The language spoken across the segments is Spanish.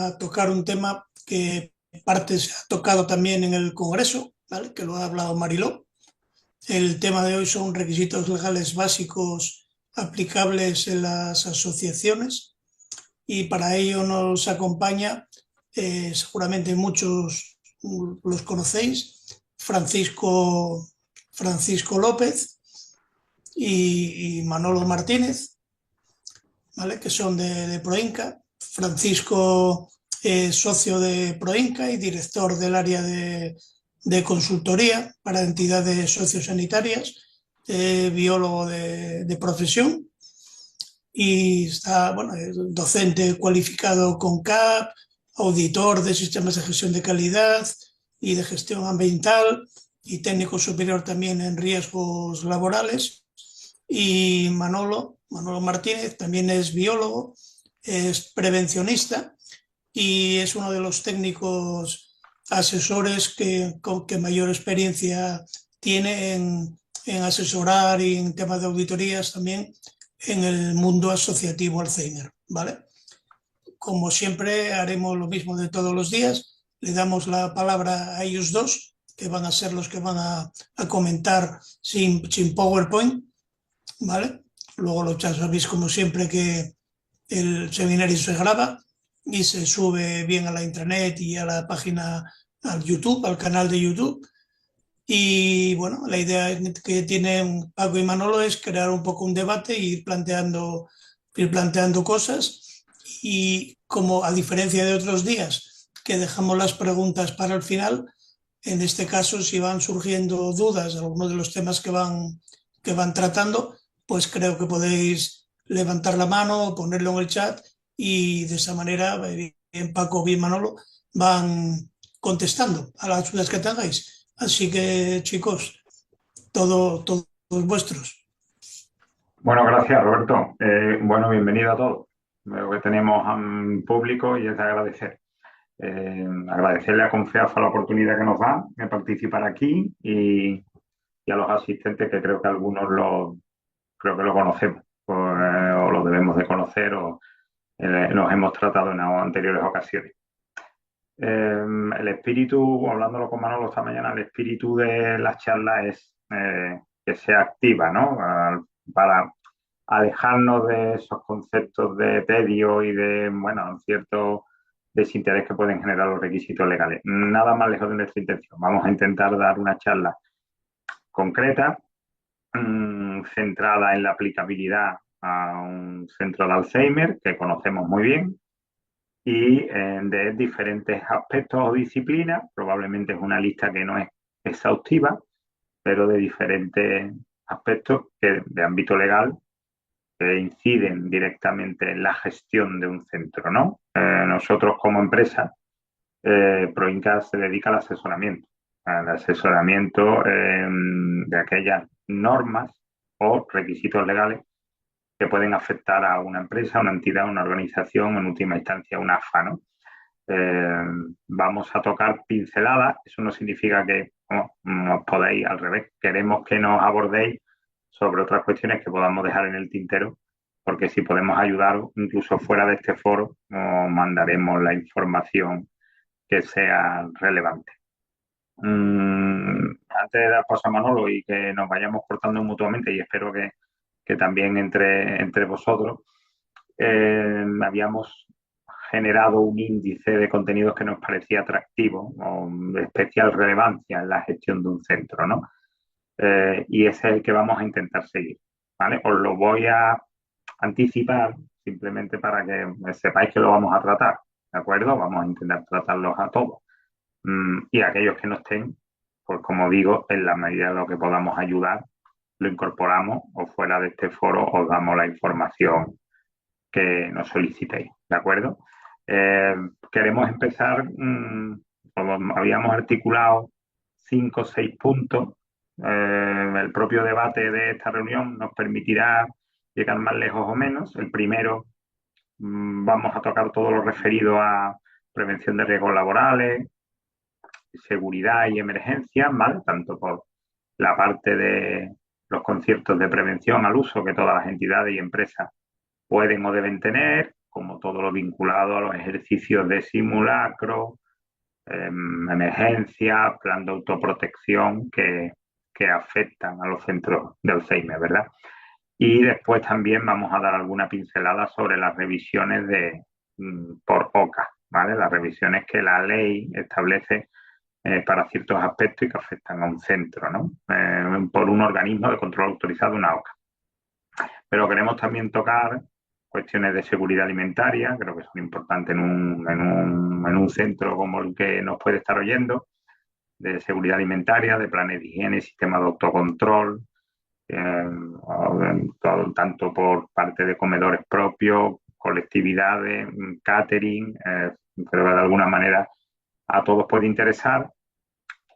a tocar un tema que parte se ha tocado también en el Congreso, ¿vale? Que lo ha hablado Mariló. El tema de hoy son requisitos legales básicos aplicables en las asociaciones y para ello nos acompaña, seguramente muchos los conocéis, Francisco López y Manolo Martínez, ¿vale? Que son de Proinca. Francisco es socio de Proinca y director del área de consultoría para entidades sociosanitarias, biólogo de profesión y está, bueno, es docente cualificado con CAP, auditor de sistemas de gestión de calidad y de gestión ambiental y técnico superior también en riesgos laborales. Y Manolo Martínez también es biólogo, es prevencionista y es uno de los técnicos asesores que mayor experiencia tiene en asesorar y en temas de auditorías también en el mundo asociativo Alzheimer, ¿vale? Como siempre haremos lo mismo de todos los días, le damos la palabra a ellos dos, que van a ser los que van a comentar sin PowerPoint, ¿vale? Luego ya sabéis como siempre que el seminario se graba y se sube bien a la intranet y a la página, al YouTube, al canal de YouTube. Y bueno, la idea que tienen Paco y Manolo es crear un poco un debate e ir planteando cosas. Y como a diferencia de otros días que dejamos las preguntas para el final, en este caso, si van surgiendo dudas de algunos de los temas que van tratando, pues creo que podéis levantar la mano o ponerlo en el chat y de esa manera, bien Paco, bien Manolo, van contestando a las dudas que tengáis. Así que, chicos, todos vuestros. Bueno, gracias, Roberto. Bueno, bienvenido a todos. Veo que tenemos a un público y es de agradecer. Agradecerle a Confianza la oportunidad que nos da de participar aquí y a los asistentes que creo que algunos creo que lo conocemos o lo debemos de conocer o nos hemos tratado en anteriores ocasiones. El espíritu, hablándolo con Manolo esta mañana, el espíritu de la charla es que sea activa, ¿no? Para alejarnos de esos conceptos de tedio y de, bueno, cierto desinterés que pueden generar los requisitos legales. Nada más lejos de nuestra intención. Vamos a intentar dar una charla concreta, centrada en la aplicabilidad a un centro de Alzheimer que conocemos muy bien y de diferentes aspectos o disciplinas. Probablemente es una lista que no es exhaustiva, pero de diferentes aspectos de ámbito legal que inciden directamente en la gestión de un centro, ¿no? Nosotros como empresa, Proinca se dedica al asesoramiento de aquellas normas o requisitos legales que pueden afectar a una empresa, una entidad, una organización, en última instancia una AFA, ¿no? Eh, Vamos a tocar pinceladas, eso no significa que os podéis, al revés, queremos que nos abordéis sobre otras cuestiones que podamos dejar en el tintero, porque si podemos ayudar incluso fuera de este foro, os mandaremos la información que sea relevante. Antes de dar paso a Manolo y que nos vayamos cortando mutuamente, y espero que también entre vosotros, habíamos generado un índice de contenidos que nos parecía atractivo o de especial relevancia en la gestión de un centro, ¿no? Y ese es el que vamos a intentar seguir, ¿vale? Os lo voy a anticipar simplemente para que sepáis que lo vamos a tratar, ¿de acuerdo? Vamos a intentar tratarlos a todos. Y aquellos que no estén, pues como digo, en la medida de lo que podamos ayudar, lo incorporamos o fuera de este foro os damos la información que nos solicitéis, ¿de acuerdo? Queremos empezar, como habíamos articulado 5 o 6 puntos. El propio debate de esta reunión nos permitirá llegar más lejos o menos. El primero, vamos a tocar todo lo referido a prevención de riesgos laborales, seguridad y emergencia, ¿vale? Tanto por la parte de los conceptos de prevención al uso que todas las entidades y empresas pueden o deben tener, como todo lo vinculado a los ejercicios de simulacro, emergencia, plan de autoprotección que afectan a los centros de Alzheimer, ¿verdad? Y después también vamos a dar alguna pincelada sobre las revisiones por OCA, ¿vale? Las revisiones que la ley establece para ciertos aspectos y que afectan a un centro, ¿no? Por un organismo de control autorizado, una OCA. Pero queremos también tocar cuestiones de seguridad alimentaria, creo que son importantes en un centro como el que nos puede estar oyendo, de seguridad alimentaria, de planes de higiene, sistema de autocontrol, tanto por parte de comedores propios, colectividades, catering, pero de alguna manera a todos puede interesar.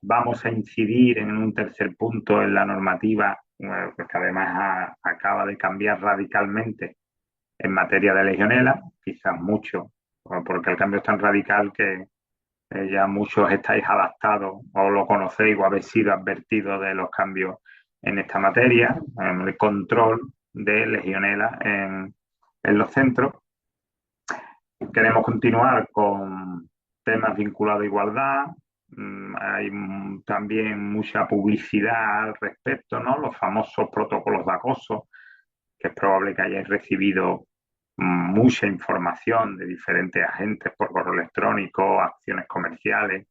Vamos a incidir en un tercer punto en la normativa, pues que además acaba de cambiar radicalmente en materia de legionela, quizás mucho, porque el cambio es tan radical que ya muchos estáis adaptados o lo conocéis o habéis sido advertidos de los cambios en esta materia, en el control de legionela en los centros. Queremos continuar con temas vinculados a igualdad. Hay también mucha publicidad al respecto, ¿no? Los famosos protocolos de acoso, que es probable que hayáis recibido mucha información de diferentes agentes por correo electrónico, acciones comerciales,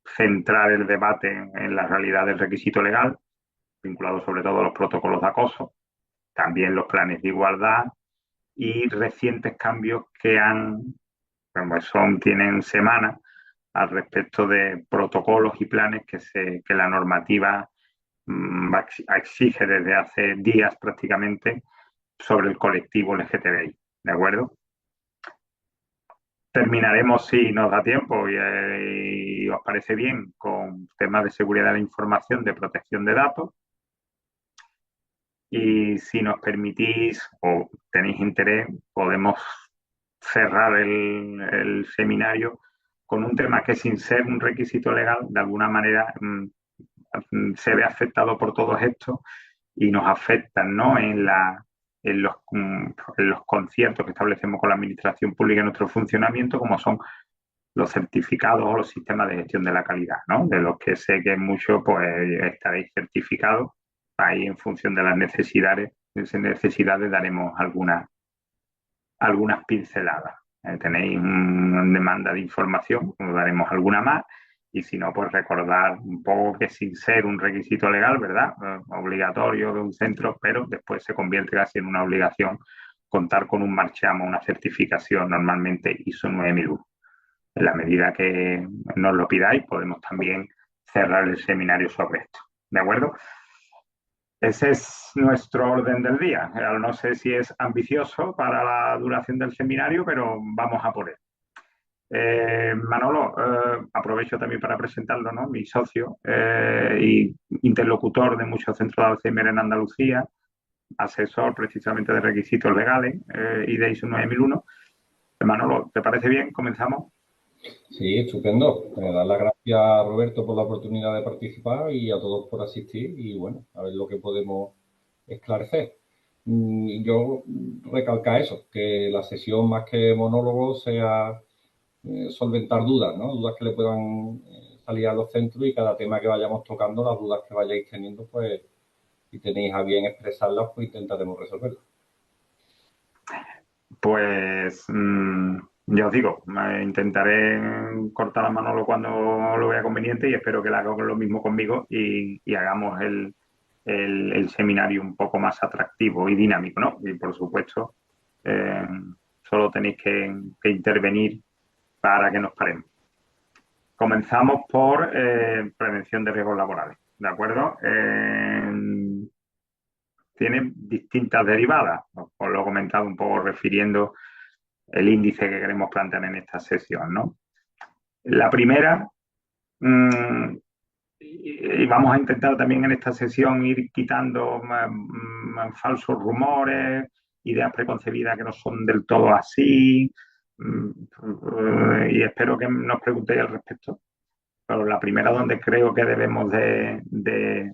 centrar el debate en la realidad del requisito legal, vinculado sobre todo a los protocolos de acoso, también los planes de igualdad y recientes cambios que tienen semanas al respecto de protocolos y planes que la normativa exige desde hace días prácticamente sobre el colectivo LGTBI, ¿de acuerdo? Terminaremos, si nos da tiempo y os parece bien, con temas de seguridad de la información, de protección de datos. Y si nos permitís o tenéis interés, podemos cerrar el seminario con un tema que, sin ser un requisito legal, de alguna manera se ve afectado por todos estos y nos afectan, ¿no? En los conciertos que establecemos con la administración pública en nuestro funcionamiento, como son los certificados o los sistemas de gestión de la calidad, ¿no? De los que sé que muchos pues estaréis certificados. Ahí, en función de las necesidades daremos algunas pinceladas. Tenéis una demanda de información, os daremos alguna más. Y si no, pues recordar un poco que, sin ser un requisito legal, ¿verdad? Obligatorio de un centro, pero después se convierte casi en una obligación contar con un marchamo, una certificación, normalmente ISO 9001. En la medida que nos lo pidáis, podemos también cerrar el seminario sobre esto. ¿De acuerdo? Ese es nuestro orden del día. No sé si es ambicioso para la duración del seminario, pero vamos a por él. Manolo, aprovecho también para presentarlo, ¿no? Mi socio y interlocutor de muchos centros de Alzheimer en Andalucía, asesor precisamente de requisitos legales y de ISO 9001. Manolo, ¿te parece bien? ¿Comenzamos? Sí, estupendo. Dar las gracias a Roberto por la oportunidad de participar y a todos por asistir y bueno, a ver lo que podemos esclarecer. Yo recalcar eso, que la sesión más que monólogo sea solventar dudas, ¿no? Dudas que le puedan salir a los centros y cada tema que vayamos tocando, las dudas que vayáis teniendo, pues si tenéis a bien expresarlas, pues intentaremos resolverlas. Pues ya os digo, intentaré cortar a Manolo cuando lo vea conveniente y espero que lo haga lo mismo conmigo y hagamos el seminario un poco más atractivo y dinámico, ¿no? Y por supuesto, eh, solo tenéis que intervenir para que nos paremos. Comenzamos por prevención de riesgos laborales, ¿de acuerdo? Tiene distintas derivadas, os lo he comentado un poco refiriendo el índice que queremos plantear en esta sesión, ¿no? La primera, y vamos a intentar también en esta sesión ir quitando falsos rumores, ideas preconcebidas que no son del todo así, y espero que nos preguntéis al respecto. Pero la primera donde creo que debemos de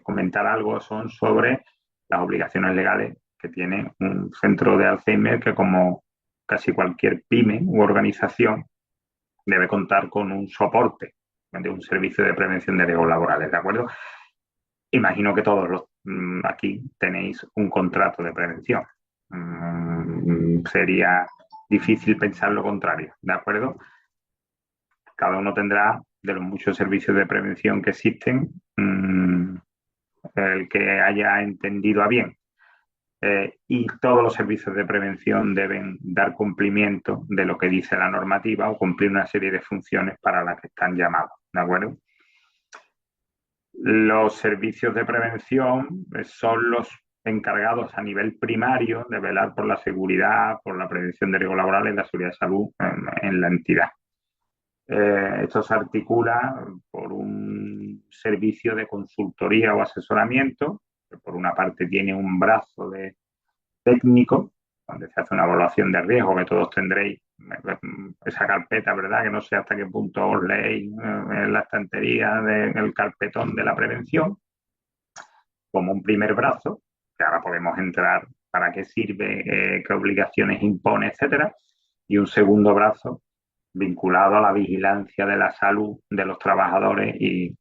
comentar algo son sobre las obligaciones legales que tiene un centro de Alzheimer que, como casi cualquier pyme u organización, debe contar con un soporte de un servicio de prevención de riesgos laborales, ¿de acuerdo? Imagino que todos aquí tenéis un contrato de prevención. Sería difícil pensar lo contrario, ¿de acuerdo? Cada uno tendrá, de los muchos servicios de prevención que existen, el que haya entendido a bien. Y todos los servicios de prevención deben dar cumplimiento de lo que dice la normativa o cumplir una serie de funciones para las que están llamados, ¿de acuerdo? Los servicios de prevención son los encargados a nivel primario de velar por la seguridad, por la prevención de riesgos laborales y la seguridad de salud en la entidad. Esto se articula por un servicio de consultoría o asesoramiento, que por una parte tiene un brazo de técnico, donde se hace una evaluación de riesgo, que todos tendréis esa carpeta, ¿verdad? Que no sé hasta qué punto os leéis en la estantería del carpetón de la prevención, como un primer brazo, que ahora podemos entrar para qué sirve, qué obligaciones impone, etcétera, y un segundo brazo vinculado a la vigilancia de la salud de los trabajadores y,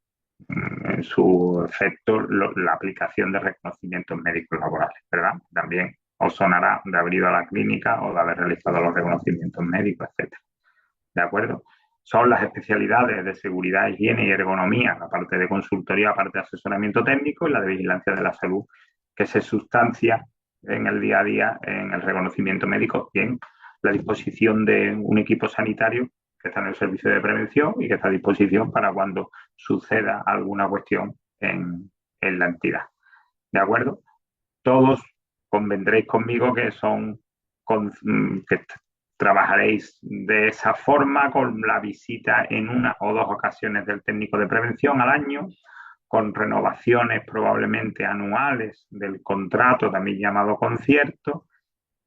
en su efecto, la aplicación de reconocimientos médicos laborales, ¿verdad? También os sonará de haber ido a la clínica o de haber realizado los reconocimientos médicos, etcétera. ¿De acuerdo? Son las especialidades de seguridad, higiene y ergonomía, la parte de consultoría, la parte de asesoramiento técnico y la de vigilancia de la salud, que se sustancia en el día a día en el reconocimiento médico y en la disposición de un equipo sanitario que está en el servicio de prevención y que está a disposición para cuando suceda alguna cuestión en la entidad. ¿De acuerdo? Todos convendréis conmigo que que trabajaréis de esa forma, con la visita en una o dos ocasiones del técnico de prevención al año, con renovaciones probablemente anuales del contrato, también llamado concierto,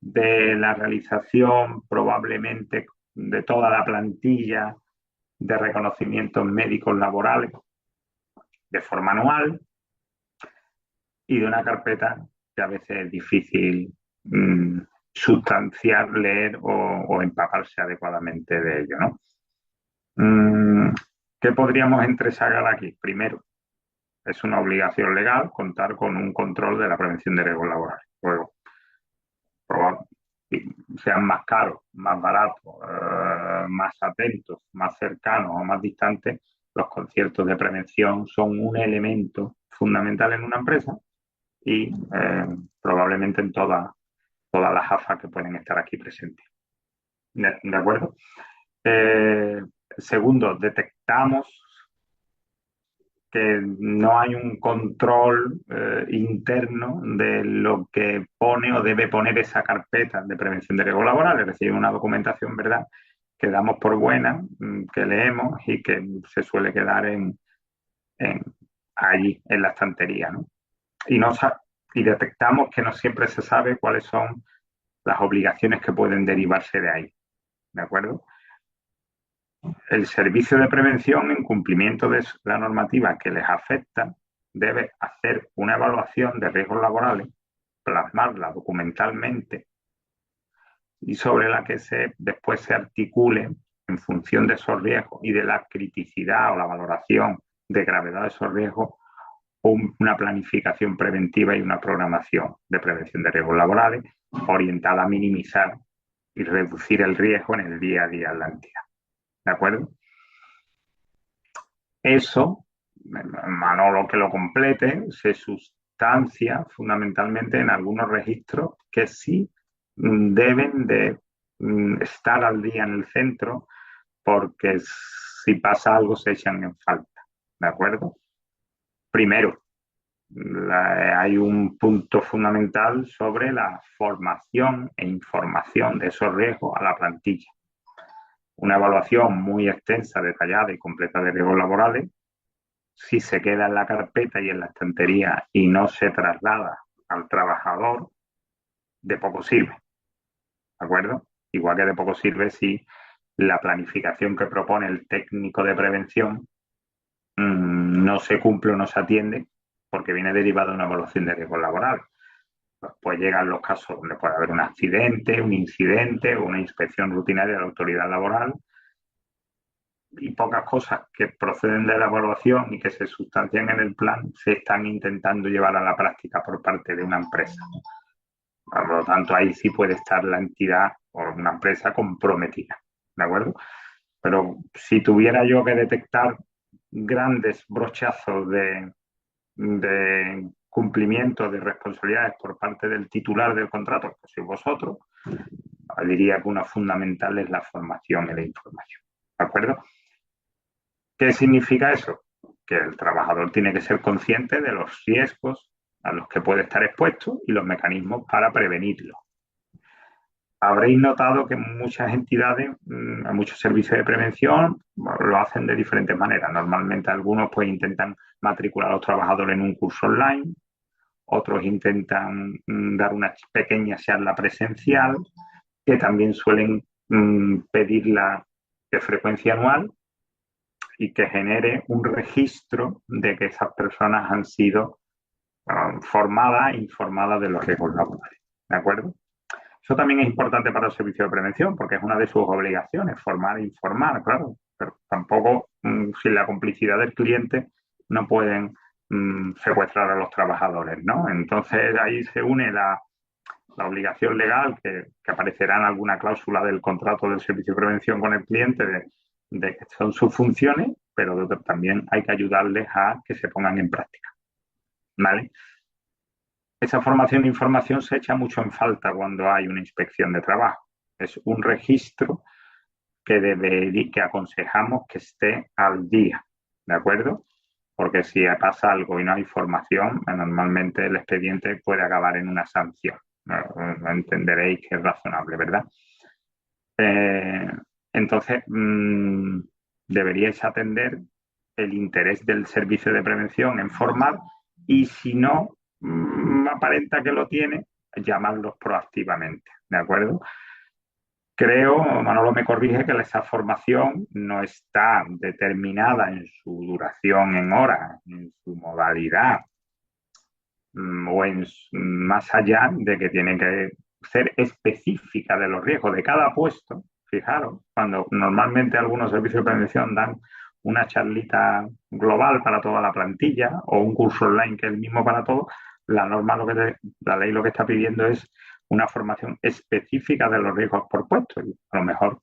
de la realización probablemente de toda la plantilla de reconocimientos médicos laborales de forma anual y de una carpeta que a veces es difícil sustanciar, leer o empaparse adecuadamente de ello, ¿no? ¿Qué podríamos entresacar aquí? Primero, es una obligación legal contar con un control de la prevención de riesgos laborales. Luego, sean más caros, más baratos, más atentos, más cercanos o más distantes, los conciertos de prevención son un elemento fundamental en una empresa y probablemente en todas las AFA que pueden estar aquí presentes. ¿De acuerdo? Segundo, detectamos que no hay un control interno de lo que pone o debe poner esa carpeta de prevención de riesgos laborales, es decir, una documentación, ¿verdad?, que damos por buena, que leemos y que se suele quedar allí, en la estantería, ¿no? Y detectamos que no siempre se sabe cuáles son las obligaciones que pueden derivarse de ahí, ¿de acuerdo? El servicio de prevención, en cumplimiento de la normativa que les afecta, debe hacer una evaluación de riesgos laborales, plasmarla documentalmente y sobre la que después se articule, en función de esos riesgos y de la criticidad o la valoración de gravedad de esos riesgos, una planificación preventiva y una programación de prevención de riesgos laborales orientada a minimizar y reducir el riesgo en el día a día en la entidad. ¿De acuerdo? Eso, Manolo que lo complete, se sustancia fundamentalmente en algunos registros que sí deben de estar al día en el centro, porque si pasa algo se echan en falta. ¿De acuerdo? Primero, hay un punto fundamental sobre la formación e información de esos riesgos a la plantilla. Una evaluación muy extensa, detallada y completa de riesgos laborales, si se queda en la carpeta y en la estantería y no se traslada al trabajador, de poco sirve. ¿De acuerdo? Igual que de poco sirve si la planificación que propone el técnico de prevención no se cumple o no se atiende porque viene derivada de una evaluación de riesgos laborales. pues llegan los casos donde puede haber un accidente, un incidente o una inspección rutinaria de la autoridad laboral y pocas cosas que proceden de la evaluación y que se sustancian en el plan se están intentando llevar a la práctica por parte de una empresa. Por lo tanto, ahí sí puede estar la entidad o una empresa comprometida, ¿de acuerdo? Pero si tuviera yo que detectar grandes brochazos de cumplimiento de responsabilidades por parte del titular del contrato, que sois vosotros, diría que una fundamental es la formación y la información, ¿de acuerdo? ¿Qué significa eso? Que el trabajador tiene que ser consciente de los riesgos a los que puede estar expuesto y los mecanismos para prevenirlo. Habréis notado que muchas entidades, muchos servicios de prevención, lo hacen de diferentes maneras. Normalmente algunos pues intentan matricular a los trabajadores en un curso online, otros intentan dar una pequeña charla presencial, que también suelen pedirla de frecuencia anual y que genere un registro de que esas personas han sido formadas e informadas de los riesgos laborales. ¿De acuerdo? Eso también es importante para el servicio de prevención porque es una de sus obligaciones, formar e informar, claro. Pero tampoco, sin la complicidad del cliente, no pueden secuestrar a los trabajadores, ¿no? Entonces ahí se une la obligación legal que aparecerá en alguna cláusula del contrato del servicio de prevención con el cliente de que son sus funciones, pero también hay que ayudarles a que se pongan en práctica, ¿vale? Esa formación e información se echa mucho en falta cuando hay una inspección de trabajo. Es un registro que aconsejamos que esté al día, ¿de acuerdo? Porque si pasa algo y no hay formación, normalmente el expediente puede acabar en una sanción. Entenderéis que es razonable, ¿verdad? Entonces, deberíais atender el interés del servicio de prevención en formar y si no aparenta que lo tiene, llamarlos proactivamente, ¿de acuerdo? Creo, Manolo me corrige, que esa formación no está determinada en su duración en horas, en su modalidad o más allá de que tiene que ser específica de los riesgos de cada puesto. Fijaros, cuando normalmente algunos servicios de prevención dan una charlita global para toda la plantilla o un curso online que es el mismo para todos, la ley lo que está pidiendo es una formación específica de los riesgos por puesto. Y a lo mejor,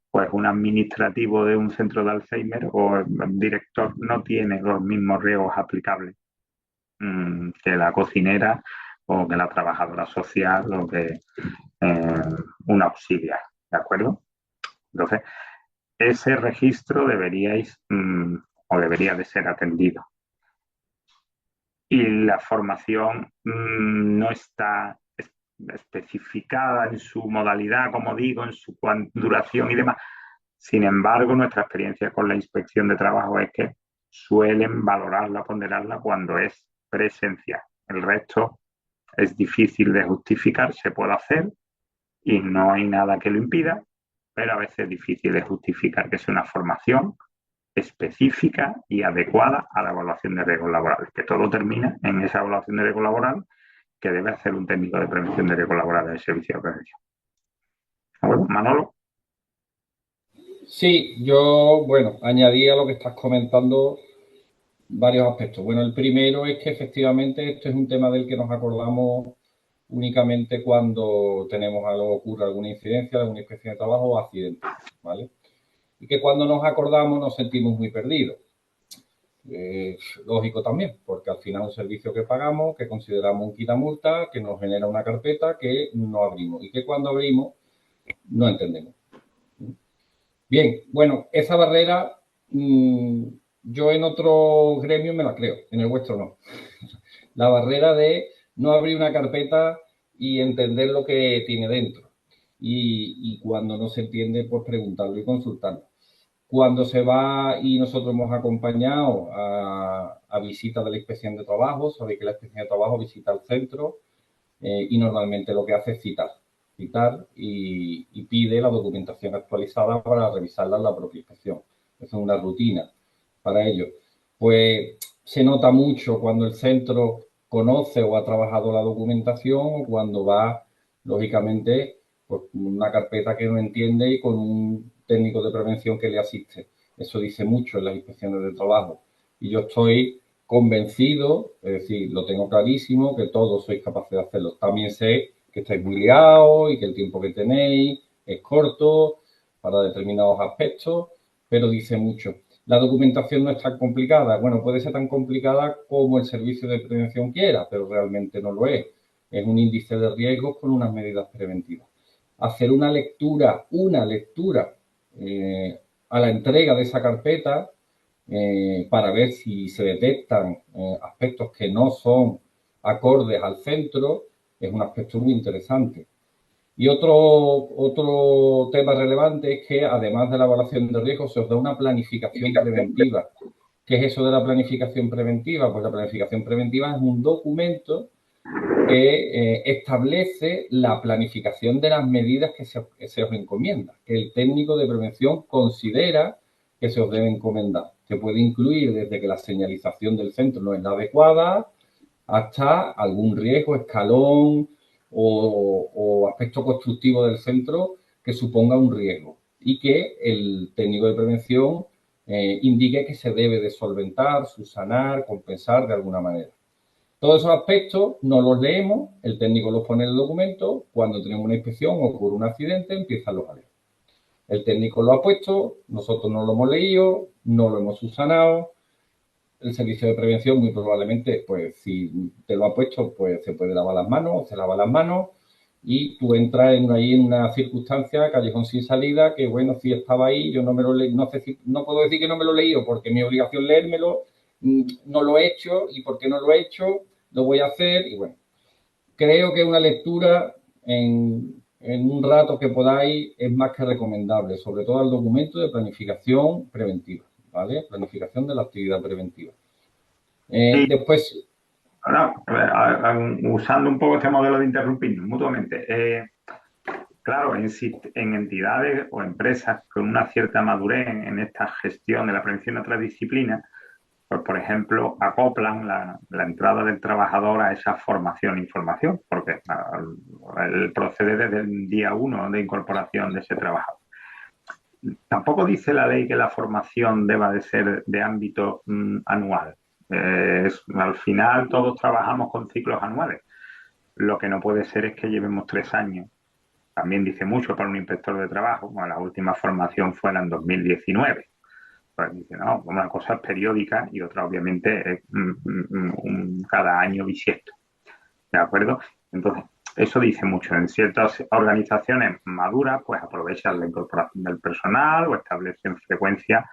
pues un administrativo de un centro de Alzheimer o el director no tiene los mismos riesgos aplicables que la cocinera o que la trabajadora social o que un auxiliar, ¿de acuerdo? Entonces, ese registro deberíais o debería de ser atendido. Y la formación no está especificada en su modalidad, como digo, en su duración y demás. Sin embargo, nuestra experiencia con la inspección de trabajo es que suelen valorarla, ponderarla cuando es presencial. El resto es difícil de justificar, se puede hacer y no hay nada que lo impida, pero a veces es difícil de justificar que sea una formación específica y adecuada a la evaluación de riesgos laborales, que todo termina en esa evaluación de riesgo laboral que debe hacer un técnico de prevención de riesgos laborales del servicio de prevención. Bueno, Manolo. Sí, yo, bueno, añadí a lo que estás comentando varios aspectos. Bueno, el primero es que efectivamente esto es un tema del que nos acordamos únicamente cuando tenemos algo, ocurre alguna incidencia, alguna inspección de trabajo o accidente, ¿vale? Y que cuando nos acordamos nos sentimos muy perdidos. Lógico también, porque al final es un servicio que pagamos, que consideramos un quitamulta, que nos genera una carpeta que no abrimos y que cuando abrimos no entendemos. Bien, bueno, esa barrera yo en otro gremio me la creo, en el vuestro no. La barrera de no abrir una carpeta y entender lo que tiene dentro. Y cuando no se entiende, pues preguntarlo y consultarlo. Cuando se va y nosotros hemos acompañado a visita de la inspección de trabajo, sabéis que la inspección de trabajo visita el centro y normalmente lo que hace es citar y pide la documentación actualizada para revisarla en la propia inspección. Es una rutina para ello. Pues se nota mucho cuando el centro conoce o ha trabajado la documentación o cuando va, lógicamente, pues una carpeta que no entiende y con un técnico de prevención que le asiste. Eso dice mucho en las inspecciones de trabajo. Y yo estoy convencido, es decir, lo tengo clarísimo, que todos sois capaces de hacerlo. También sé que estáis muy liados y que el tiempo que tenéis es corto para determinados aspectos, pero dice mucho. La documentación no es tan complicada. Bueno, puede ser tan complicada como el servicio de prevención quiera, pero realmente no lo es. Es un índice de riesgos con unas medidas preventivas. Hacer una lectura a la entrega de esa carpeta para ver si se detectan aspectos que no son acordes al centro es un aspecto muy interesante. Y otro tema relevante es que, además de la evaluación de riesgos, se os da una planificación preventiva. ¿Qué es eso de la planificación preventiva? Pues la planificación preventiva es un documento que establece la planificación de las medidas que se os encomienda, que el técnico de prevención considera que se os debe encomendar. Que puede incluir desde que la señalización del centro no es la adecuada hasta algún riesgo, escalón o aspecto constructivo del centro que suponga un riesgo y que el técnico de prevención indique que se debe de solventar, subsanar, compensar de alguna manera. Todos esos aspectos no los leemos, el técnico los pone en el documento, cuando tenemos una inspección o ocurre un accidente, empiezan los alertas. El técnico lo ha puesto, nosotros no lo hemos leído, no lo hemos subsanado. El servicio de prevención muy probablemente, pues si te lo ha puesto, pues se puede lavar las manos, se lava las manos y tú entras ahí en una circunstancia, callejón sin salida, que bueno, si estaba ahí, yo no me lo leí, no sé si, no puedo decir que no me lo he leído porque es mi obligación leérmelo, no lo he hecho y por qué no lo he hecho, lo voy a hacer y bueno, creo que una lectura en un rato que podáis es más que recomendable, sobre todo el documento de planificación preventiva, ¿vale? Planificación de la actividad preventiva. Sí, Después, ahora, usando un poco este modelo de interrumpirnos mutuamente, claro, en entidades o empresas con una cierta madurez en esta gestión de la prevención de otras disciplinas, pues, por ejemplo, acoplan la entrada del trabajador a esa formación e información, porque el procede desde el día uno de incorporación de ese trabajador. Tampoco dice la ley que la formación deba de ser de ámbito anual. Al final todos trabajamos con ciclos anuales. Lo que no puede ser es que llevemos 3 años. También dice mucho para un inspector de trabajo. Bueno, la última formación fue en 2019. Pues dice, no, una cosa es periódica y otra obviamente es cada año bisiesto. ¿De acuerdo? Entonces, eso dice mucho. En ciertas organizaciones maduras, pues aprovechan la incorporación del personal o establecen frecuencia,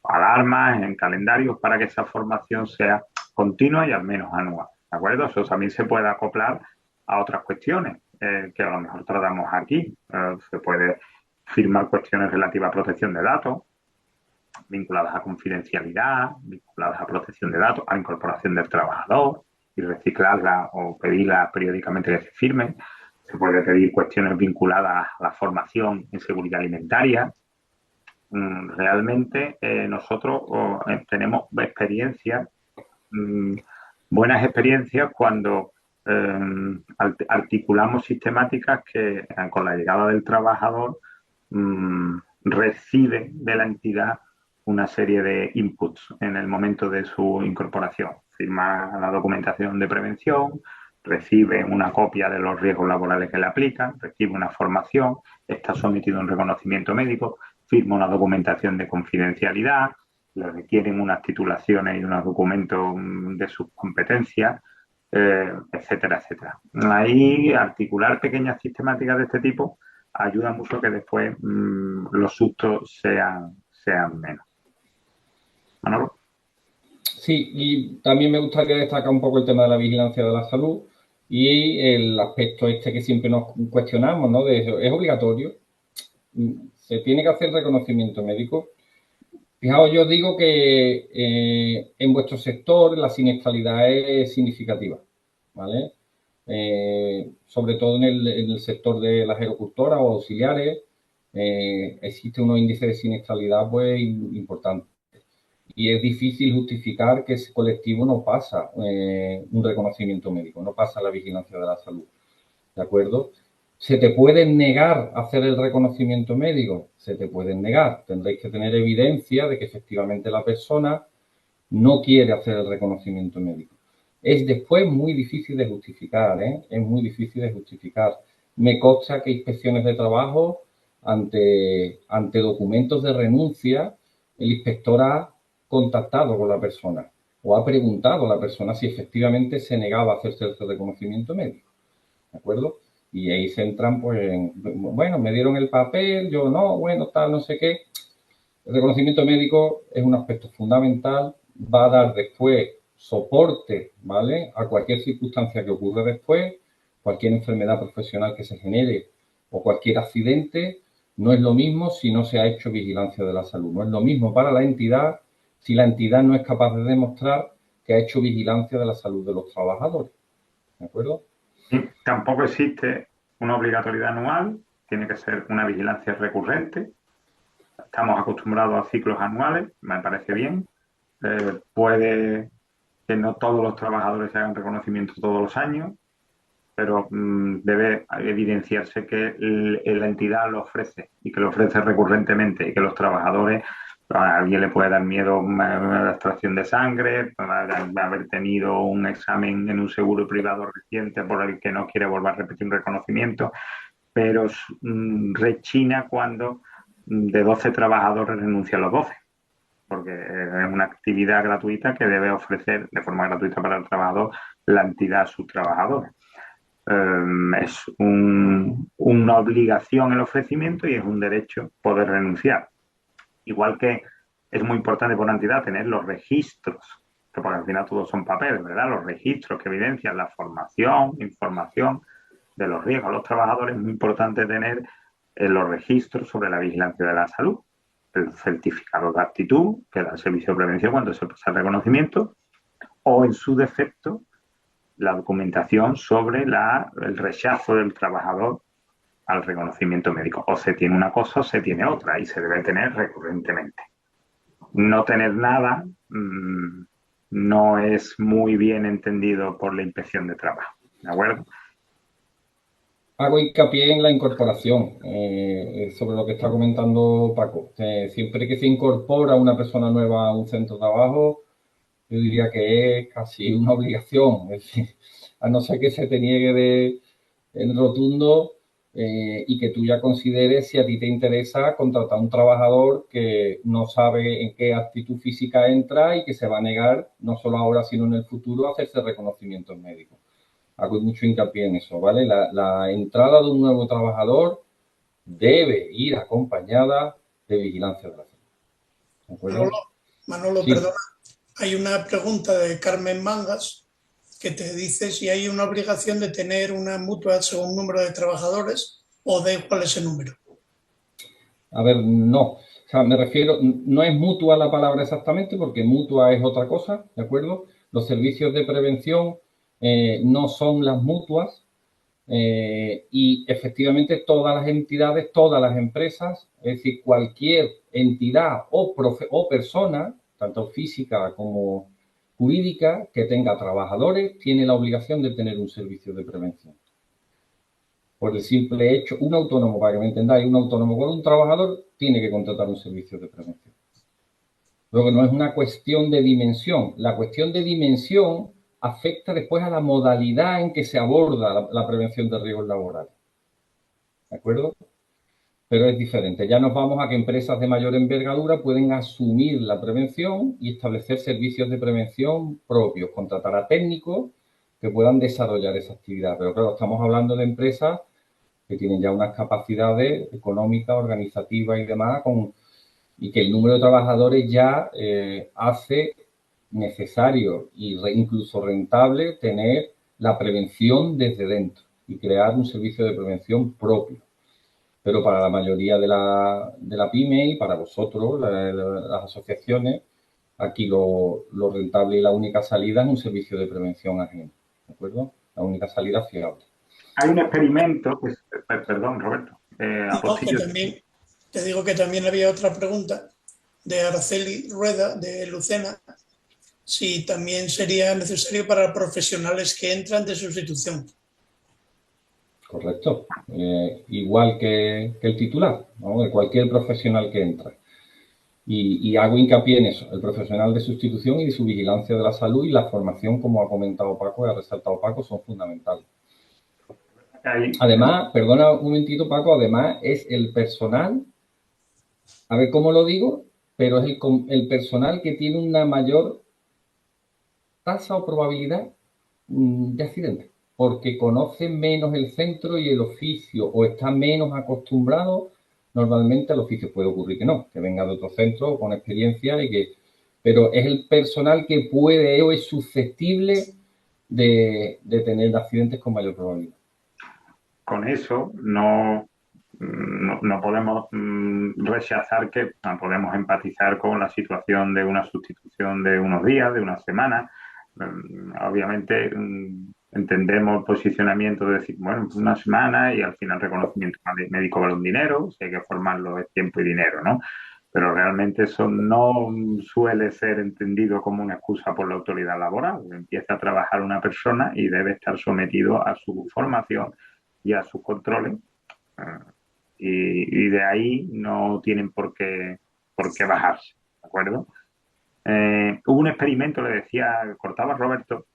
alarmas en calendarios para que esa formación sea continua y al menos anual. ¿De acuerdo? Eso también se puede acoplar a otras cuestiones que a lo mejor tratamos aquí. Se puede firmar cuestiones relativas a protección de datos, vinculadas a confidencialidad, vinculadas a protección de datos, a incorporación del trabajador y reciclarla o pedirla periódicamente que se firmen. Se puede pedir cuestiones vinculadas a la formación en seguridad alimentaria. Realmente nosotros tenemos experiencias, buenas experiencias cuando articulamos sistemáticas que con la llegada del trabajador recibe de la entidad una serie de inputs en el momento de su incorporación. Firma la documentación de prevención, recibe una copia de los riesgos laborales que le aplican, recibe una formación, está sometido a un reconocimiento médico, firma una documentación de confidencialidad, le requieren unas titulaciones y unos documentos de sus competencias, etcétera, etcétera. Ahí articular pequeñas sistemáticas de este tipo ayuda mucho a que después los sustos sean menos. Manolo. sí, y también me gustaría destacar un poco el tema de la vigilancia de la salud y el aspecto este que siempre nos cuestionamos, ¿no? ¿Es obligatorio? ¿Se tiene que hacer reconocimiento médico? Fijaos, yo digo que en vuestro sector la siniestralidad es significativa, ¿vale? Sobre todo en el sector de las aerocultoras o auxiliares, existe unos índices de siniestralidad pues importantes. y es difícil justificar que ese colectivo no pasa un reconocimiento médico, no pasa la vigilancia de la salud, ¿de acuerdo? ¿Se te puede negar hacer el reconocimiento médico? Se te puede negar. Tendréis que tener evidencia de que efectivamente la persona no quiere hacer el reconocimiento médico. Es después muy difícil de justificar, ¿eh? Es muy difícil de justificar. Me consta que inspecciones de trabajo, ante documentos de renuncia, el inspector ha contactado con la persona o ha preguntado a la persona si efectivamente se negaba a hacerse el reconocimiento médico, ¿de acuerdo? Y ahí se entran, pues, bueno, me dieron el papel, yo no, bueno, tal, no sé qué. El reconocimiento médico es un aspecto fundamental, va a dar después soporte, ¿vale?, a cualquier circunstancia que ocurra después, cualquier enfermedad profesional que se genere o cualquier accidente. No es lo mismo si no se ha hecho vigilancia de la salud. No es lo mismo para la entidad si la entidad no es capaz de demostrar que ha hecho vigilancia de la salud de los trabajadores. ¿De acuerdo? Y tampoco existe una obligatoriedad anual, tiene que ser una vigilancia recurrente. Estamos acostumbrados a ciclos anuales, me parece bien. Puede que no todos los trabajadores se hagan reconocimiento todos los años, pero debe evidenciarse que la entidad lo ofrece y que lo ofrece recurrentemente y que los trabajadores, a alguien le puede dar miedo una extracción de sangre, haber tenido un examen en un seguro privado reciente por el que no quiere volver a repetir un reconocimiento, pero rechina cuando de 12 trabajadores renuncian los 12, porque es una actividad gratuita que debe ofrecer de forma gratuita para el trabajador la entidad a sus trabajadores. Es una obligación el ofrecimiento y es un derecho poder renunciar. Igual que es muy importante por una entidad tener los registros, que porque al final todos son papeles, ¿verdad? Los registros que evidencian la formación, información de los riesgos a los trabajadores. Es muy importante tener los registros sobre la vigilancia de la salud, el certificado de aptitud que da el servicio de prevención cuando se pasa el reconocimiento, o en su defecto la documentación sobre el rechazo del trabajador al reconocimiento médico. O se tiene una cosa o se tiene otra y se debe tener recurrentemente. No tener nada no es muy bien entendido por la inspección de trabajo, ¿de acuerdo? Hago hincapié en la incorporación, sobre lo que está comentando Paco. Siempre que se incorpora una persona nueva a un centro de trabajo, yo diría que es casi una obligación. Es decir, a no ser que se te niegue en rotundo y que tú ya consideres si a ti te interesa contratar a un trabajador que no sabe en qué actitud física entra y que se va a negar, no solo ahora, sino en el futuro, a hacerse reconocimientos médicos. Hago mucho hincapié en eso, ¿vale? La entrada de un nuevo trabajador debe ir acompañada de vigilancia de la salud. ¿De acuerdo? Manolo, Sí. perdona. Hay una pregunta de Carmen Mangas que te dice si hay una obligación de tener una mutua según número de trabajadores o de cuál es el número. A ver, no. O sea, me refiero, no es mutua la palabra exactamente, porque mutua es otra cosa, ¿de acuerdo? Los servicios de prevención no son las mutuas y efectivamente todas las entidades, todas las empresas, es decir, cualquier entidad o persona, tanto física como jurídica, que tenga trabajadores, tiene la obligación de tener un servicio de prevención. Por el simple hecho, un autónomo, para que me entendáis, un autónomo con un trabajador tiene que contratar un servicio de prevención. Luego no es una cuestión de dimensión. La cuestión de dimensión afecta después a la modalidad en que se aborda la prevención de riesgos laborales. ¿De acuerdo? Pero es diferente. Ya nos vamos a que empresas de mayor envergadura pueden asumir la prevención y establecer servicios de prevención propios, contratar a técnicos que puedan desarrollar esa actividad. Pero claro, estamos hablando de empresas que tienen ya unas capacidades económicas, organizativas y demás, y que el número de trabajadores ya hace necesario y incluso rentable tener la prevención desde dentro y crear un servicio de prevención propio. Pero para la mayoría de la pyme y para vosotros, las asociaciones, aquí lo rentable y la única salida es un servicio de prevención ajeno, ¿de acuerdo? La única salida fiable. Hay un experimento, perdón, Roberto, No, que también, te digo que también había otra pregunta de Araceli Rueda, de Lucena, si también sería necesario para profesionales que entran de sustitución. Correcto. Igual que el titular, ¿no? De cualquier profesional que entra. Y hago hincapié en eso, el profesional de sustitución y su vigilancia de la salud y la formación, como ha comentado Paco y ha resaltado Paco, son fundamentales. Además, perdona un momentito, Paco, además es el personal, a ver cómo lo digo, pero es el personal que tiene una mayor tasa o probabilidad de accidente, porque conoce menos el centro y el oficio, o está menos acostumbrado normalmente al oficio. Puede ocurrir que no, que venga de otro centro con experiencia pero es el personal que puede o es susceptible de tener accidentes con mayor probabilidad. Con eso no podemos rechazar que podemos empatizar con la situación de una sustitución de unos días, de una semana. Obviamente entendemos el posicionamiento de decir, bueno, una semana y al final reconocimiento médico vale un dinero, si hay que formarlo es tiempo y dinero, ¿no? Pero realmente eso no suele ser entendido como una excusa por la autoridad laboral. Empieza a trabajar una persona y debe estar sometido a su formación y a sus controles. Y de ahí no tienen por qué bajarse, ¿de acuerdo? Hubo un experimento, le decía, cortaba Roberto,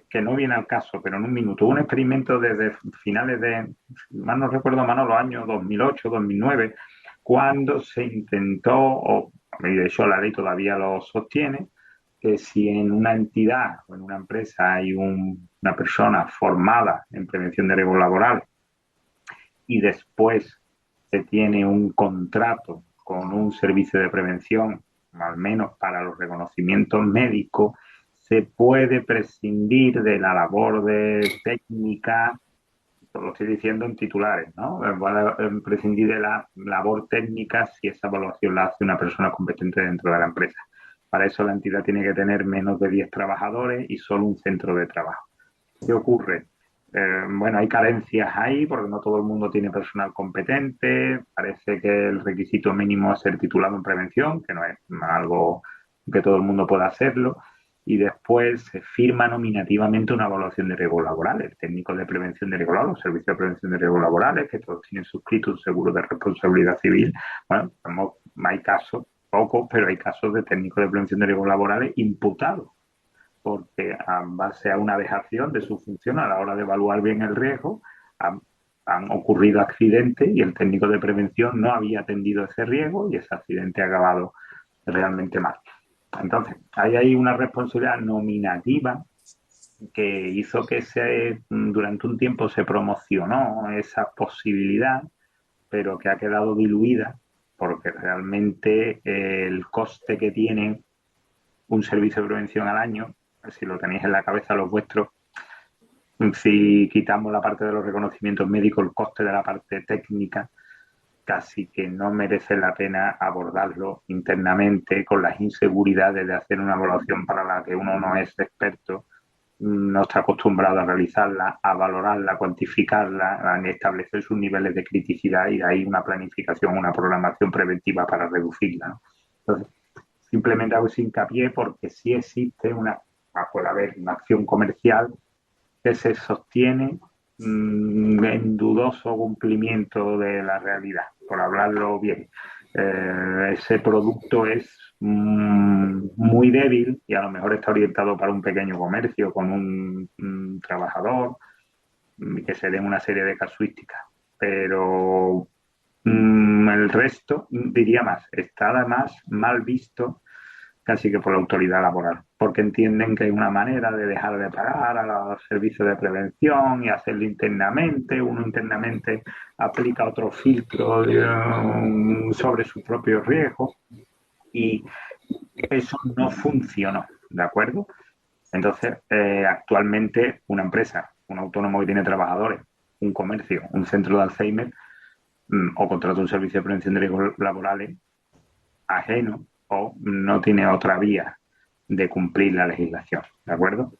que no viene al caso, pero en un minuto. Hubo un experimento desde finales de, más no recuerdo, más los años 2008, 2009, cuando se intentó, y de hecho la ley todavía lo sostiene, que si en una entidad o en una empresa hay una persona formada en prevención de riesgos laborales y después se tiene un contrato con un servicio de prevención, al menos para los reconocimientos médicos, se puede prescindir de la labor de técnica, lo estoy diciendo en titulares, ¿no? Puede prescindir de la labor técnica si esa evaluación la hace una persona competente dentro de la empresa. Para eso la entidad tiene que tener menos de 10 trabajadores y solo un centro de trabajo. ¿Qué ocurre? Bueno, hay carencias ahí porque no todo el mundo tiene personal competente. Parece que el requisito mínimo es ser titulado en prevención, que no es algo que todo el mundo pueda hacerlo. Y después se firma nominativamente una evaluación de riesgos laborales. El técnico de prevención de riesgos laborales, los servicios de prevención de riesgos laborales, que todos tienen suscrito un seguro de responsabilidad civil. Bueno, hay casos, pocos, pero hay casos de técnicos de prevención de riesgos laborales imputados porque en base a una dejación de su función a la hora de evaluar bien el riesgo, han ocurrido accidentes y el técnico de prevención no había atendido ese riesgo y ese accidente ha acabado realmente mal. Entonces, hay una responsabilidad nominativa que hizo que durante un tiempo se promocionó esa posibilidad, pero que ha quedado diluida porque realmente el coste que tiene un servicio de prevención al año, si lo tenéis en la cabeza los vuestros, si quitamos la parte de los reconocimientos médicos, el coste de la parte técnica, casi que no merece la pena abordarlo internamente con las inseguridades de hacer una evaluación para la que uno no es experto, no está acostumbrado a realizarla, a valorarla, a cuantificarla, a establecer sus niveles de criticidad y de ahí una planificación, una programación preventiva para reducirla, ¿no? Entonces, simplemente hago ese hincapié porque sí existe puede haber una acción comercial que se sostiene en dudoso cumplimiento de la realidad, por hablarlo bien. Ese producto es muy débil y a lo mejor está orientado para un pequeño comercio con un trabajador, que se den una serie de casuísticas, pero el resto, diría más, está además mal visto casi que por la autoridad laboral, porque entienden que hay una manera de dejar de pagar a los servicios de prevención y hacerlo internamente. Uno internamente aplica otro filtro sobre sus propios riesgos y eso no funcionó, ¿de acuerdo? Entonces, actualmente una empresa, un autónomo que tiene trabajadores, un comercio, un centro de Alzheimer o contrata un servicio de prevención de riesgos laborales ajeno o no tiene otra vía de cumplir la legislación, ¿de acuerdo?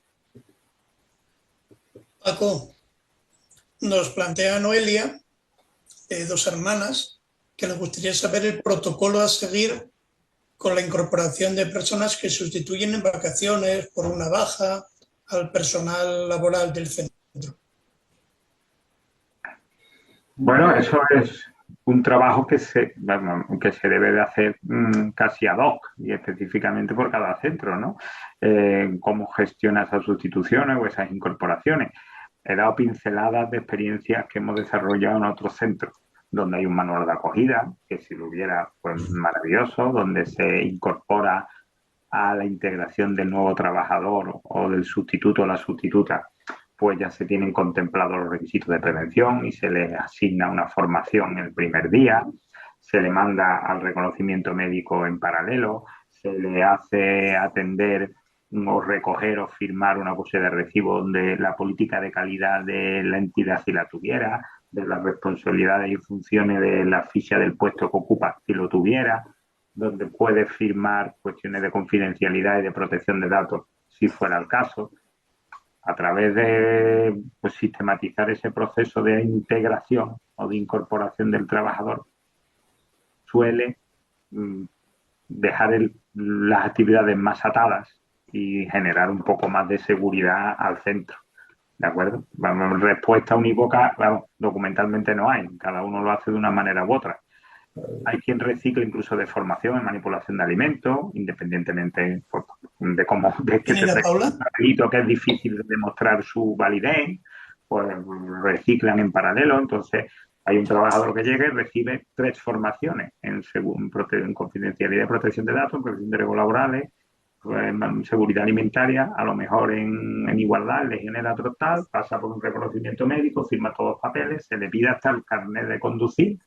Paco, nos plantea Noelia, dos hermanas, que nos gustaría saber el protocolo a seguir con la incorporación de personas que sustituyen en vacaciones por una baja al personal laboral del centro. Bueno, eso es un trabajo que se debe de hacer casi ad hoc y específicamente por cada centro, ¿no? Cómo gestiona esas sustituciones o esas incorporaciones. He dado pinceladas de experiencias que hemos desarrollado en otros centros, donde hay un manual de acogida, que si lo hubiera, pues maravilloso, donde se incorpora a la integración del nuevo trabajador o del sustituto o la sustituta, pues ya se tienen contemplados los requisitos de prevención y se le asigna una formación el primer día, se le manda al reconocimiento médico en paralelo, se le hace atender o recoger o firmar una acuse de recibo donde la política de calidad de la entidad, si la tuviera, de las responsabilidades y funciones de la ficha del puesto que ocupa, si lo tuviera, donde puede firmar cuestiones de confidencialidad y de protección de datos, si fuera el caso, a través de pues, sistematizar ese proceso de integración o de incorporación del trabajador, suele dejar las actividades más atadas y generar un poco más de seguridad al centro. ¿De acuerdo? Vamos, respuesta unívoca, claro, documentalmente no hay, cada uno lo hace de una manera u otra. Hay quien recicla incluso de formación en manipulación de alimentos, independientemente pues, de cómo de que se Paula, un papelito que es difícil de demostrar su validez, pues reciclan en paralelo. Entonces, hay un trabajador que llega y recibe 3 formaciones en confidencialidad y protección de datos, en protección de riesgos laborales, en seguridad alimentaria, a lo mejor en igualdad, le genera otro tal, pasa por un reconocimiento médico, firma todos los papeles, se le pide hasta el carnet de conducir,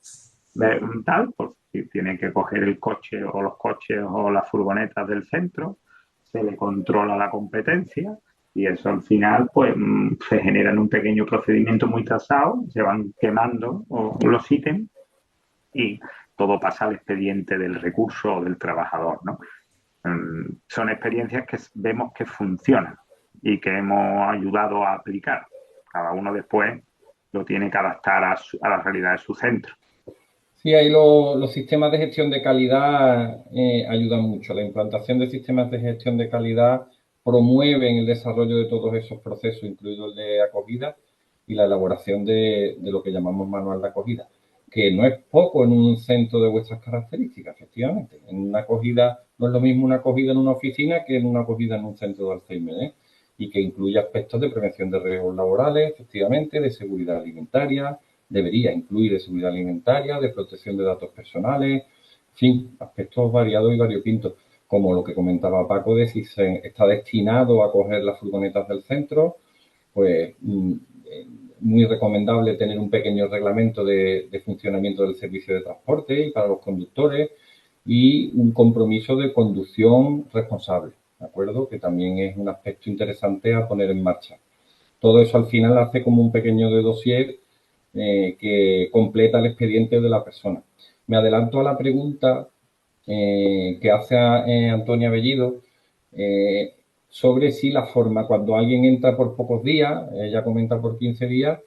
tal, pues si tiene que coger el coche o los coches o las furgonetas del centro, se le controla la competencia y eso al final pues se genera en un pequeño procedimiento muy trazado, se van quemando los ítems y todo pasa al expediente del recurso o del trabajador, ¿no? Son experiencias que vemos que funcionan y que hemos ayudado a aplicar. Cada uno después lo tiene que adaptar a la realidad de su centro. Sí, ahí los sistemas de gestión de calidad ayudan mucho. La implantación de sistemas de gestión de calidad promueven el desarrollo de todos esos procesos, incluido el de acogida y la elaboración de lo que llamamos manual de acogida, que no es poco en un centro de vuestras características, efectivamente. En una acogida, no es lo mismo una acogida en una oficina que en una acogida en un centro de Alzheimer, ¿eh? Y que incluye aspectos de prevención de riesgos laborales, efectivamente, de seguridad alimentaria, debería incluir de seguridad alimentaria, de protección de datos personales, en fin, aspectos variados y variopintos, como lo que comentaba Paco de si se está destinado a coger las furgonetas del centro, pues muy recomendable tener un pequeño reglamento de funcionamiento del servicio de transporte y para los conductores y un compromiso de conducción responsable, ¿de acuerdo? Que también es un aspecto interesante a poner en marcha. Todo eso al final hace como un pequeño de dossier que completa el expediente de la persona. Me adelanto a la pregunta que hace Antonia Bellido sobre si la forma, cuando alguien entra por pocos días, ella comenta por 15 días,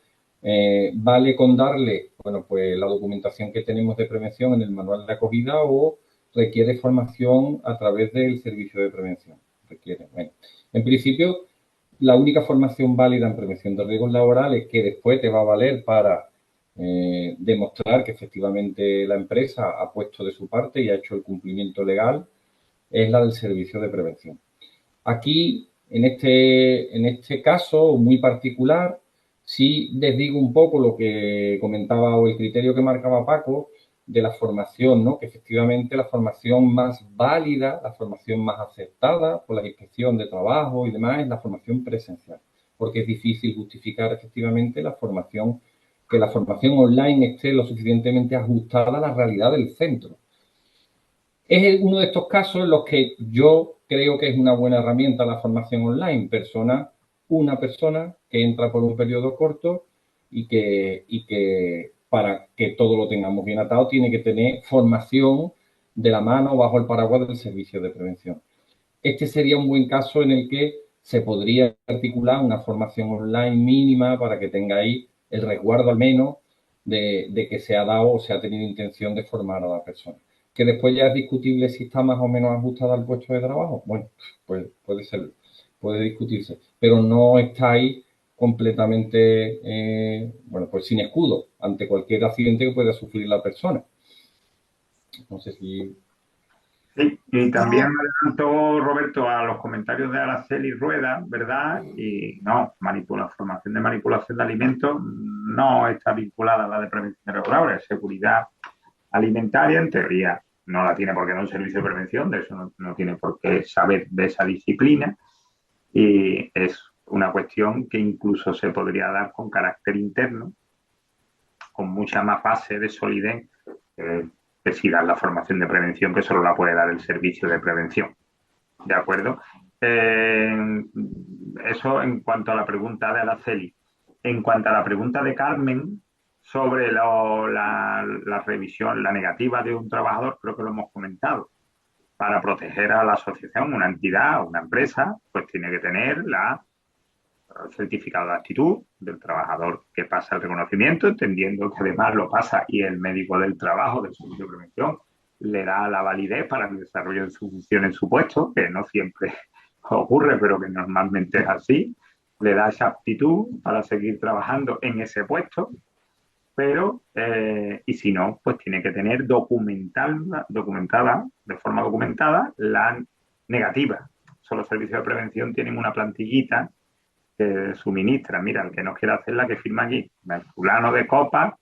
vale con darle, bueno, pues la documentación que tenemos de prevención en el manual de acogida o requiere formación a través del servicio de prevención. Bueno, en principio, la única formación válida en prevención de riesgos laborales que después te va a valer para demostrar que efectivamente la empresa ha puesto de su parte y ha hecho el cumplimiento legal es la del servicio de prevención. Aquí, en este caso muy particular, sí les digo un poco lo que comentaba o el criterio que marcaba Paco de la formación, ¿no? Que efectivamente la formación más válida, la formación más aceptada por la inspección de trabajo y demás es la formación presencial, porque es difícil justificar efectivamente que la formación online esté lo suficientemente ajustada a la realidad del centro. Es uno de estos casos en los que yo creo que es una buena herramienta la formación online. Una persona que entra por un periodo corto y que para que todo lo tengamos bien atado tiene que tener formación de la mano bajo el paraguas del servicio de prevención. Este sería un buen caso en el que se podría articular una formación online mínima para que tenga ahí el resguardo al menos de que se ha dado o se ha tenido intención de formar a la persona. Que después ya es discutible si está más o menos ajustada al puesto de trabajo. Bueno, pues puede ser, puede discutirse, pero no estáis completamente, bueno, pues sin escudo ante cualquier accidente que pueda sufrir la persona. No sé si... Sí, y también No, me adelantó Roberto a los comentarios de Araceli Rueda, ¿verdad? Y no, formación de manipulación de alimentos no está vinculada a la de prevención irregular, seguridad alimentaria, en teoría no la tiene porque no es un servicio de prevención, de eso no tiene por qué saber de esa disciplina, y es una cuestión que incluso se podría dar con carácter interno, con mucha más base de solidez que si das la formación de prevención, que solo la puede dar el servicio de prevención. ¿De acuerdo? Eso en cuanto a la pregunta de Araceli. En cuanto a la pregunta de Carmen sobre la revisión, la negativa de un trabajador, creo que lo hemos comentado. Para proteger a la asociación, una entidad, una empresa, pues tiene que tener el certificado de actitud del trabajador que pasa el reconocimiento, entendiendo que además lo pasa y el médico del trabajo, del servicio de prevención, le da la validez para el desarrollo de su función en su puesto, que no siempre ocurre, pero que normalmente es así, le da esa aptitud para seguir trabajando en ese puesto, pero, y si no, pues tiene que tener documentada, de forma documentada, la negativa. Solo servicios de prevención tienen una plantillita que suministra. Mira, el que no quiere hacerla, que firma aquí. El fulano de copa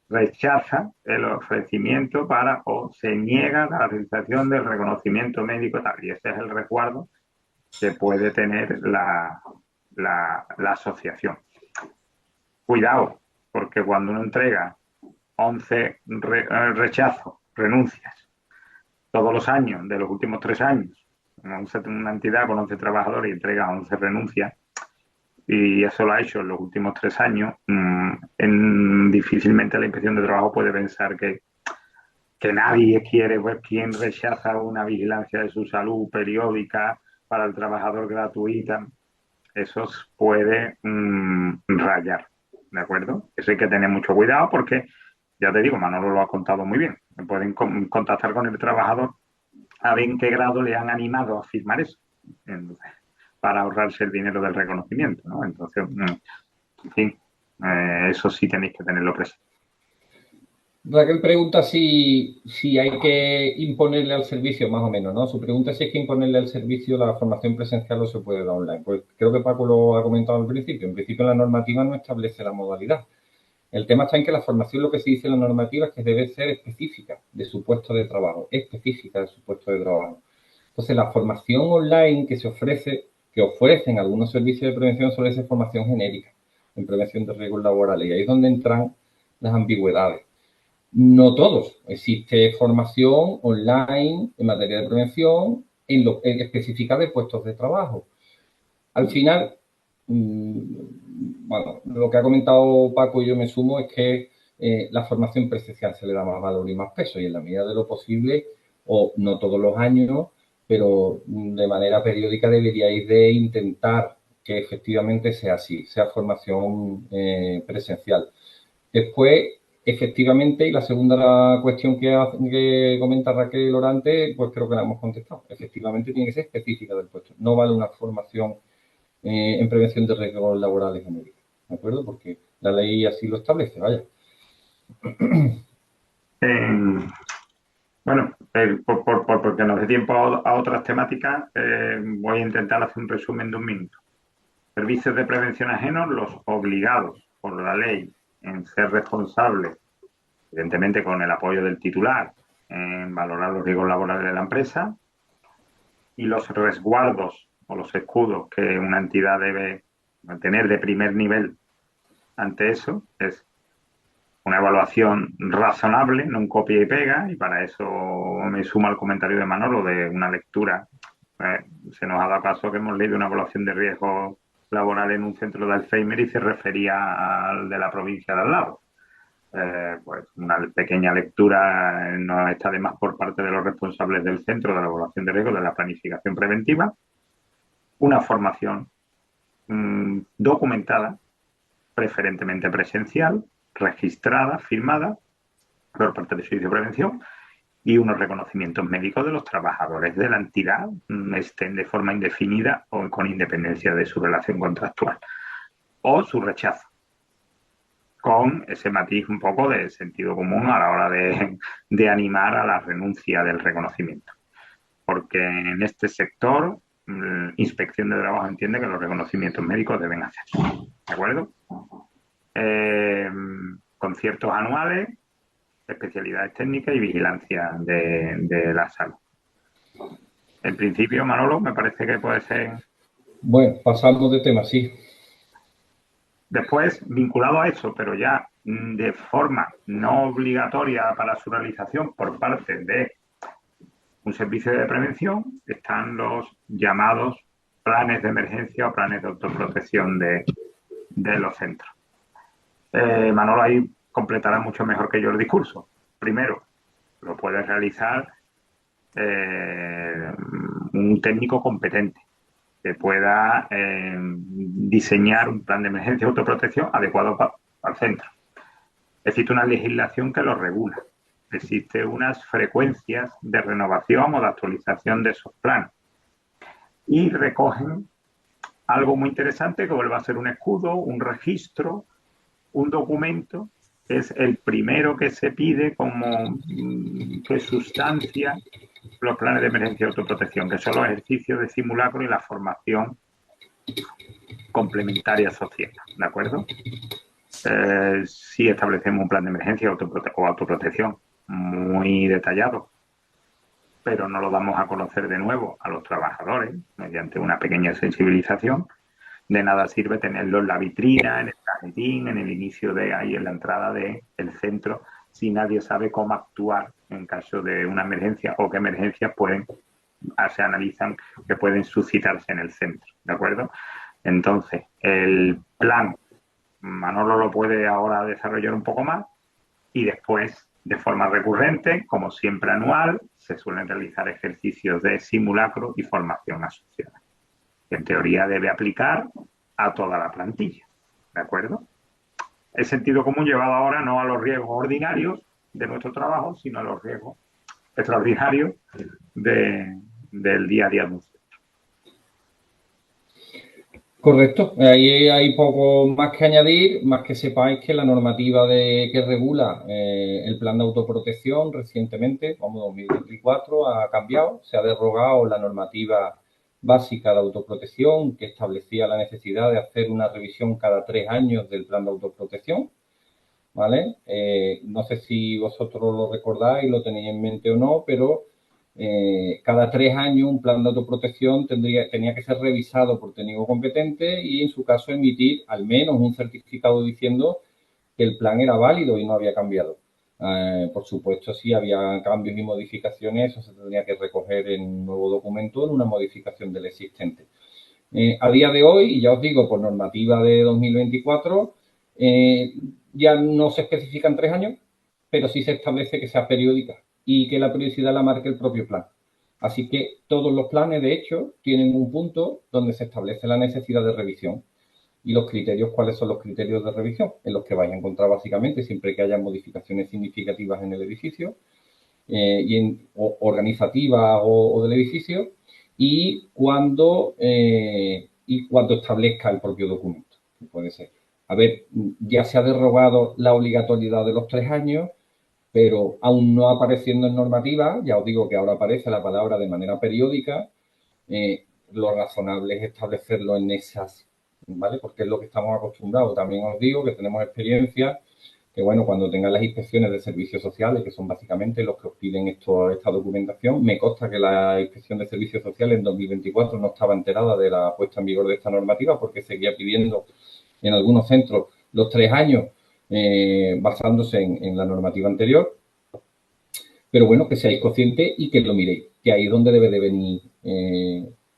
rechaza el ofrecimiento para o se niega a la realización del reconocimiento médico tal. Y ese es el resguardo que puede tener la asociación. Cuidado, porque cuando uno entrega 11 rechazos, renuncias, todos los años, de los últimos 3 años, una entidad con 11 trabajadores y entrega 11 renuncias, y eso lo ha hecho en los últimos 3 años, difícilmente la inspección de trabajo puede pensar que nadie quiere ver quién rechaza una vigilancia de su salud periódica para el trabajador gratuita. Eso puede rayar, ¿de acuerdo? Eso hay que tener mucho cuidado porque, ya te digo, Manolo lo ha contado muy bien. Pueden contactar con el trabajador a ver en qué grado le han animado a firmar eso. Entonces, para ahorrarse el dinero del reconocimiento, ¿no? Entonces, en fin, eso sí tenéis que tenerlo presente. Raquel pregunta si hay que imponerle al servicio, más o menos, ¿no? Su pregunta es si hay que imponerle al servicio la formación presencial o se puede dar online. Pues creo que Paco lo ha comentado al principio. En principio, la normativa no establece la modalidad. El tema está en que la formación, lo que se dice en la normativa es que debe ser específica de su puesto de trabajo, específica de su puesto de trabajo. Entonces, la formación online que se ofrece, que ofrecen algunos servicios de prevención, suele ser formación genérica en prevención de riesgos laborales. Y ahí es donde entran las ambigüedades. No todos. Existe formación online en materia de prevención específica de puestos de trabajo. Al final, bueno, lo que ha comentado Paco y yo me sumo es que la formación presencial se le da más valor y más peso y en la medida de lo posible, o no todos los años, pero de manera periódica deberíais de intentar que efectivamente sea así, sea formación presencial. Después, efectivamente, y la segunda cuestión que comenta Raquel Orante, pues creo que la hemos contestado. Efectivamente, tiene que ser específica del puesto. No vale una formación en prevención de riesgos laborales genéricos. ¿De acuerdo? Porque la ley así lo establece, vaya. Bueno, porque nos dé tiempo a otras temáticas, voy a intentar hacer un resumen de 1 minuto. Servicios de prevención ajenos, los obligados por la ley en ser responsables, evidentemente con el apoyo del titular, en valorar los riesgos laborales de la empresa, y los resguardos o los escudos que una entidad debe tener de primer nivel ante eso es una evaluación razonable, no un copia y pega, y para eso me sumo al comentario de Manolo de una lectura. Se nos ha dado caso que hemos leído una evaluación de riesgo laboral en un centro de Alzheimer y se refería al de la provincia de al lado. Pues una pequeña lectura no está de más por parte de los responsables del centro de la evaluación de riesgo, de la planificación preventiva, una formación documentada, preferentemente presencial, registrada, firmada por parte del Servicio de Prevención, y unos reconocimientos médicos de los trabajadores de la entidad, estén de forma indefinida o con independencia de su relación contractual, o su rechazo, con ese matiz un poco de sentido común a la hora de animar a la renuncia del reconocimiento. Porque en este sector, Inspección de Trabajo entiende que los reconocimientos médicos deben hacer. ¿De acuerdo? Conciertos anuales, especialidades técnicas y vigilancia de la salud. En principio, Manolo, me parece que puede ser... Bueno, pasamos de tema, sí. Después, vinculado a eso, pero ya de forma no obligatoria para su realización por parte de un servicio de prevención, están los llamados planes de emergencia o planes de autoprotección de los centros. Manolo ahí completará mucho mejor que yo el discurso. Primero, lo puede realizar un técnico competente que pueda diseñar un plan de emergencia y autoprotección adecuado al centro. Existe una legislación que lo regula. Existe unas frecuencias de renovación o de actualización de esos planes. Y recogen algo muy interesante que vuelve a ser un escudo, un registro, un documento, que es el primero que se pide como que sustancia los planes de emergencia y autoprotección, que son los ejercicios de simulacro y la formación complementaria social, ¿de acuerdo? Si establecemos un plan de emergencia o autoprotección muy detallado, pero no lo damos a conocer de nuevo a los trabajadores mediante una pequeña sensibilización. De nada sirve tenerlo en la vitrina, en el cajetín, en el inicio de ahí, en la entrada del centro, si nadie sabe cómo actuar en caso de una emergencia o qué emergencias se analizan que pueden suscitarse en el centro, ¿de acuerdo? Entonces, el plan, Manolo lo puede ahora desarrollar un poco más y después, de forma recurrente, como siempre anual, se suelen realizar ejercicios de simulacro y formación asociada, que en teoría debe aplicar a toda la plantilla, ¿de acuerdo? El sentido común llevado ahora no a los riesgos ordinarios de nuestro trabajo, sino a los riesgos extraordinarios del día a día de un centro. Correcto, ahí hay poco más que añadir, más que sepáis que la normativa que regula el plan de autoprotección recientemente, como 2024, ha cambiado, se ha derogado la normativa básica de autoprotección que establecía la necesidad de hacer una revisión cada 3 años del plan de autoprotección, ¿vale? No sé si vosotros lo recordáis, lo tenéis en mente o no, pero cada 3 años un plan de autoprotección tenía que ser revisado por técnico competente y en su caso emitir al menos un certificado diciendo que el plan era válido y no había cambiado. Por supuesto, si había cambios y modificaciones, eso se tendría que recoger en un nuevo documento, en una modificación del existente. A día de hoy, y ya os digo, por normativa de 2024, ya no se especifican 3 años, pero sí se establece que sea periódica y que la periodicidad la marque el propio plan. Así que todos los planes, de hecho, tienen un punto donde se establece la necesidad de revisión. Y los criterios, ¿cuáles son los criterios de revisión? En los que vais a encontrar básicamente siempre que haya modificaciones significativas en el edificio, organizativas o del edificio, y cuando establezca el propio documento. Puede ser. A ver, ya se ha derogado la obligatoriedad de los 3 años, pero aún no apareciendo en normativa, ya os digo que ahora aparece la palabra de manera periódica, lo razonable es establecerlo en esas, ¿vale? Porque es lo que estamos acostumbrados. También os digo que tenemos experiencia que, bueno, cuando tengan las inspecciones de servicios sociales, que son básicamente los que os piden esta documentación, me consta que la inspección de servicios sociales en 2024 no estaba enterada de la puesta en vigor de esta normativa porque seguía pidiendo en algunos centros los 3 años basándose en la normativa anterior. Pero bueno, que seáis conscientes y que lo miréis, que ahí es donde debe de venir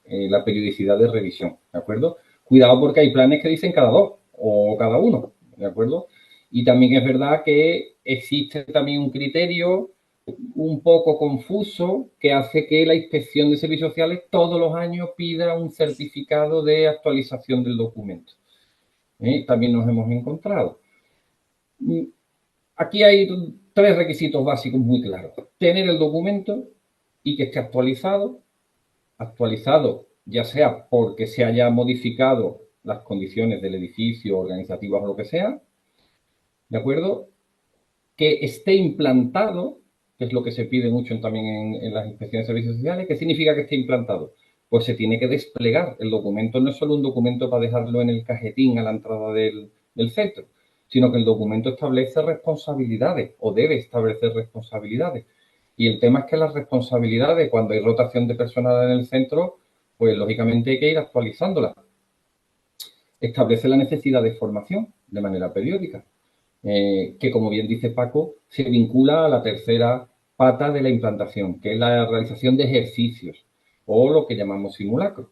la periodicidad de revisión, ¿de acuerdo? Cuidado porque hay planes que dicen cada 2 o cada 1, ¿de acuerdo? Y también es verdad que existe también un criterio un poco confuso que hace que la Inspección de Servicios Sociales todos los años pida un certificado de actualización del documento. También nos hemos encontrado. Aquí hay 3 requisitos básicos muy claros. Tener el documento y que esté actualizado ya sea porque se haya modificado las condiciones del edificio, organizativas o lo que sea, ¿de acuerdo? Que esté implantado, que es lo que se pide mucho también en las inspecciones de servicios sociales. ¿Qué significa que esté implantado? Pues se tiene que desplegar. El documento no es solo un documento para dejarlo en el cajetín a la entrada del centro, sino que el documento establece responsabilidades o debe establecer responsabilidades. Y el tema es que las responsabilidades, cuando hay rotación de personal en el centro, pues lógicamente hay que ir actualizándolas. Establece la necesidad de formación de manera periódica, que como bien dice Paco, se vincula a la tercera pata de la implantación, que es la realización de ejercicios o lo que llamamos simulacros,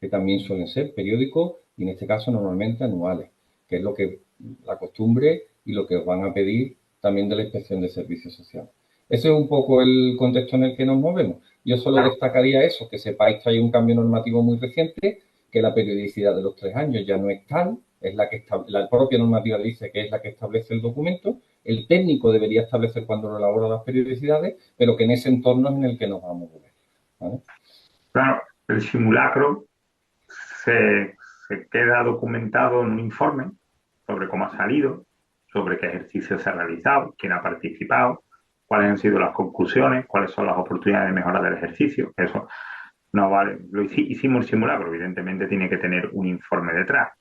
que también suelen ser periódicos y en este caso normalmente anuales, que es lo que la costumbre y lo que os van a pedir también de la Inspección de Servicios Sociales. Ese es un poco el contexto en el que nos movemos. Yo solo destacaría eso, que sepáis que hay un cambio normativo muy reciente, que la periodicidad de los 3 años ya no es tal, es la propia normativa dice que es la que establece el documento, el técnico debería establecer cuando lo elabora las periodicidades, pero que en ese entorno es en el que nos vamos a mover, ¿vale? Claro, el simulacro se queda documentado en un informe sobre cómo ha salido, sobre qué ejercicio se ha realizado, quién ha participado, cuáles han sido las conclusiones, cuáles son las oportunidades de mejora del ejercicio. Eso no vale. Hicimos el simulacro, evidentemente tiene que tener un informe detrás.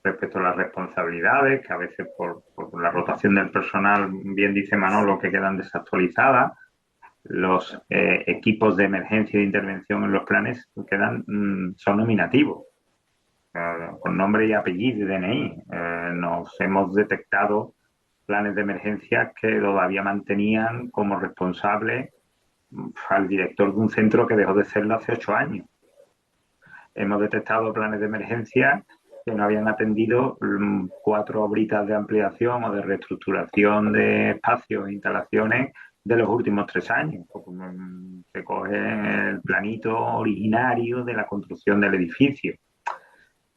Respecto a las responsabilidades, que a veces por la rotación del personal, bien dice Manolo, que quedan desactualizadas, los equipos de emergencia y de intervención en los planes son nominativos, con nombre y apellido y DNI. Nos hemos detectado planes de emergencia que todavía mantenían como responsable al director de un centro que dejó de serlo hace 8 años. Hemos detectado planes de emergencia que no habían atendido 4 obritas de ampliación o de reestructuración de espacios e instalaciones de los últimos 3 años. Se coge el planito originario de la construcción del edificio.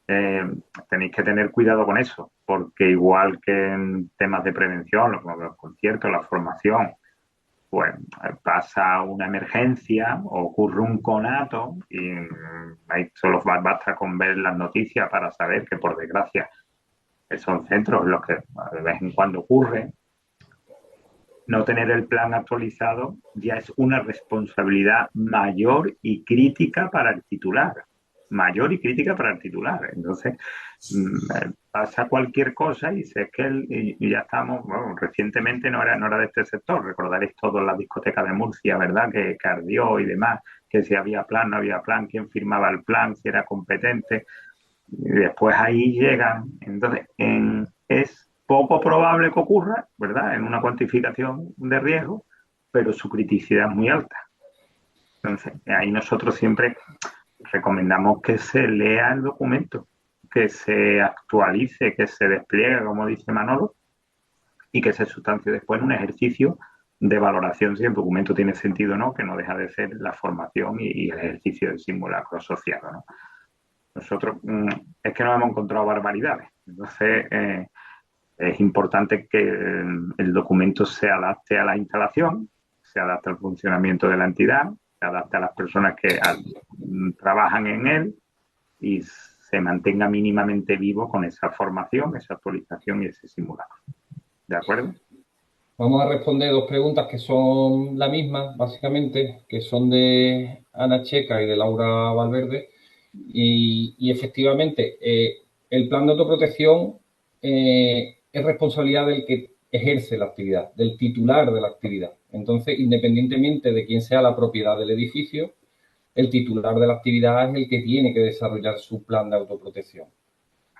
Tenéis que tener cuidado con eso, porque igual que en temas de prevención, los conciertos, la formación, pues pasa una emergencia, ocurre un conato y ahí solo basta con ver las noticias para saber que, por desgracia, son centros en los que de vez en cuando ocurre. No tener el plan actualizado ya es una responsabilidad mayor y crítica para el titular. Mayor y crítica para el titular. Entonces, pasa cualquier cosa y sé que y ya estamos, bueno, recientemente no era de este sector, recordaréis todos la discoteca de Murcia, ¿verdad? Que ardió y demás, que si había plan, no había plan, quién firmaba el plan, si era competente, y después ahí llegan, entonces es poco probable que ocurra, ¿verdad? En una cuantificación de riesgo, pero su criticidad es muy alta. Entonces, ahí nosotros siempre recomendamos que se lea el documento, que se actualice, que se despliegue, como dice Manolo, y que se sustancie después en un ejercicio de valoración si el documento tiene sentido o no, que no deja de ser la formación y el ejercicio del simulacro asociado, ¿no? Nosotros es que nos hemos encontrado barbaridades. Entonces, es importante que el documento se adapte a la instalación, se adapte al funcionamiento de la entidad, se adapte a las personas que trabajan en él y se mantenga mínimamente vivo con esa formación, esa actualización y ese simulacro. ¿De acuerdo? Vamos a responder 2 preguntas que son la misma, básicamente, que son de Ana Checa y de Laura Valverde. Y efectivamente, el plan de autoprotección es responsabilidad del que ejerce la actividad, del titular de la actividad. Entonces, independientemente de quién sea la propiedad del edificio, el titular de la actividad es el que tiene que desarrollar su plan de autoprotección.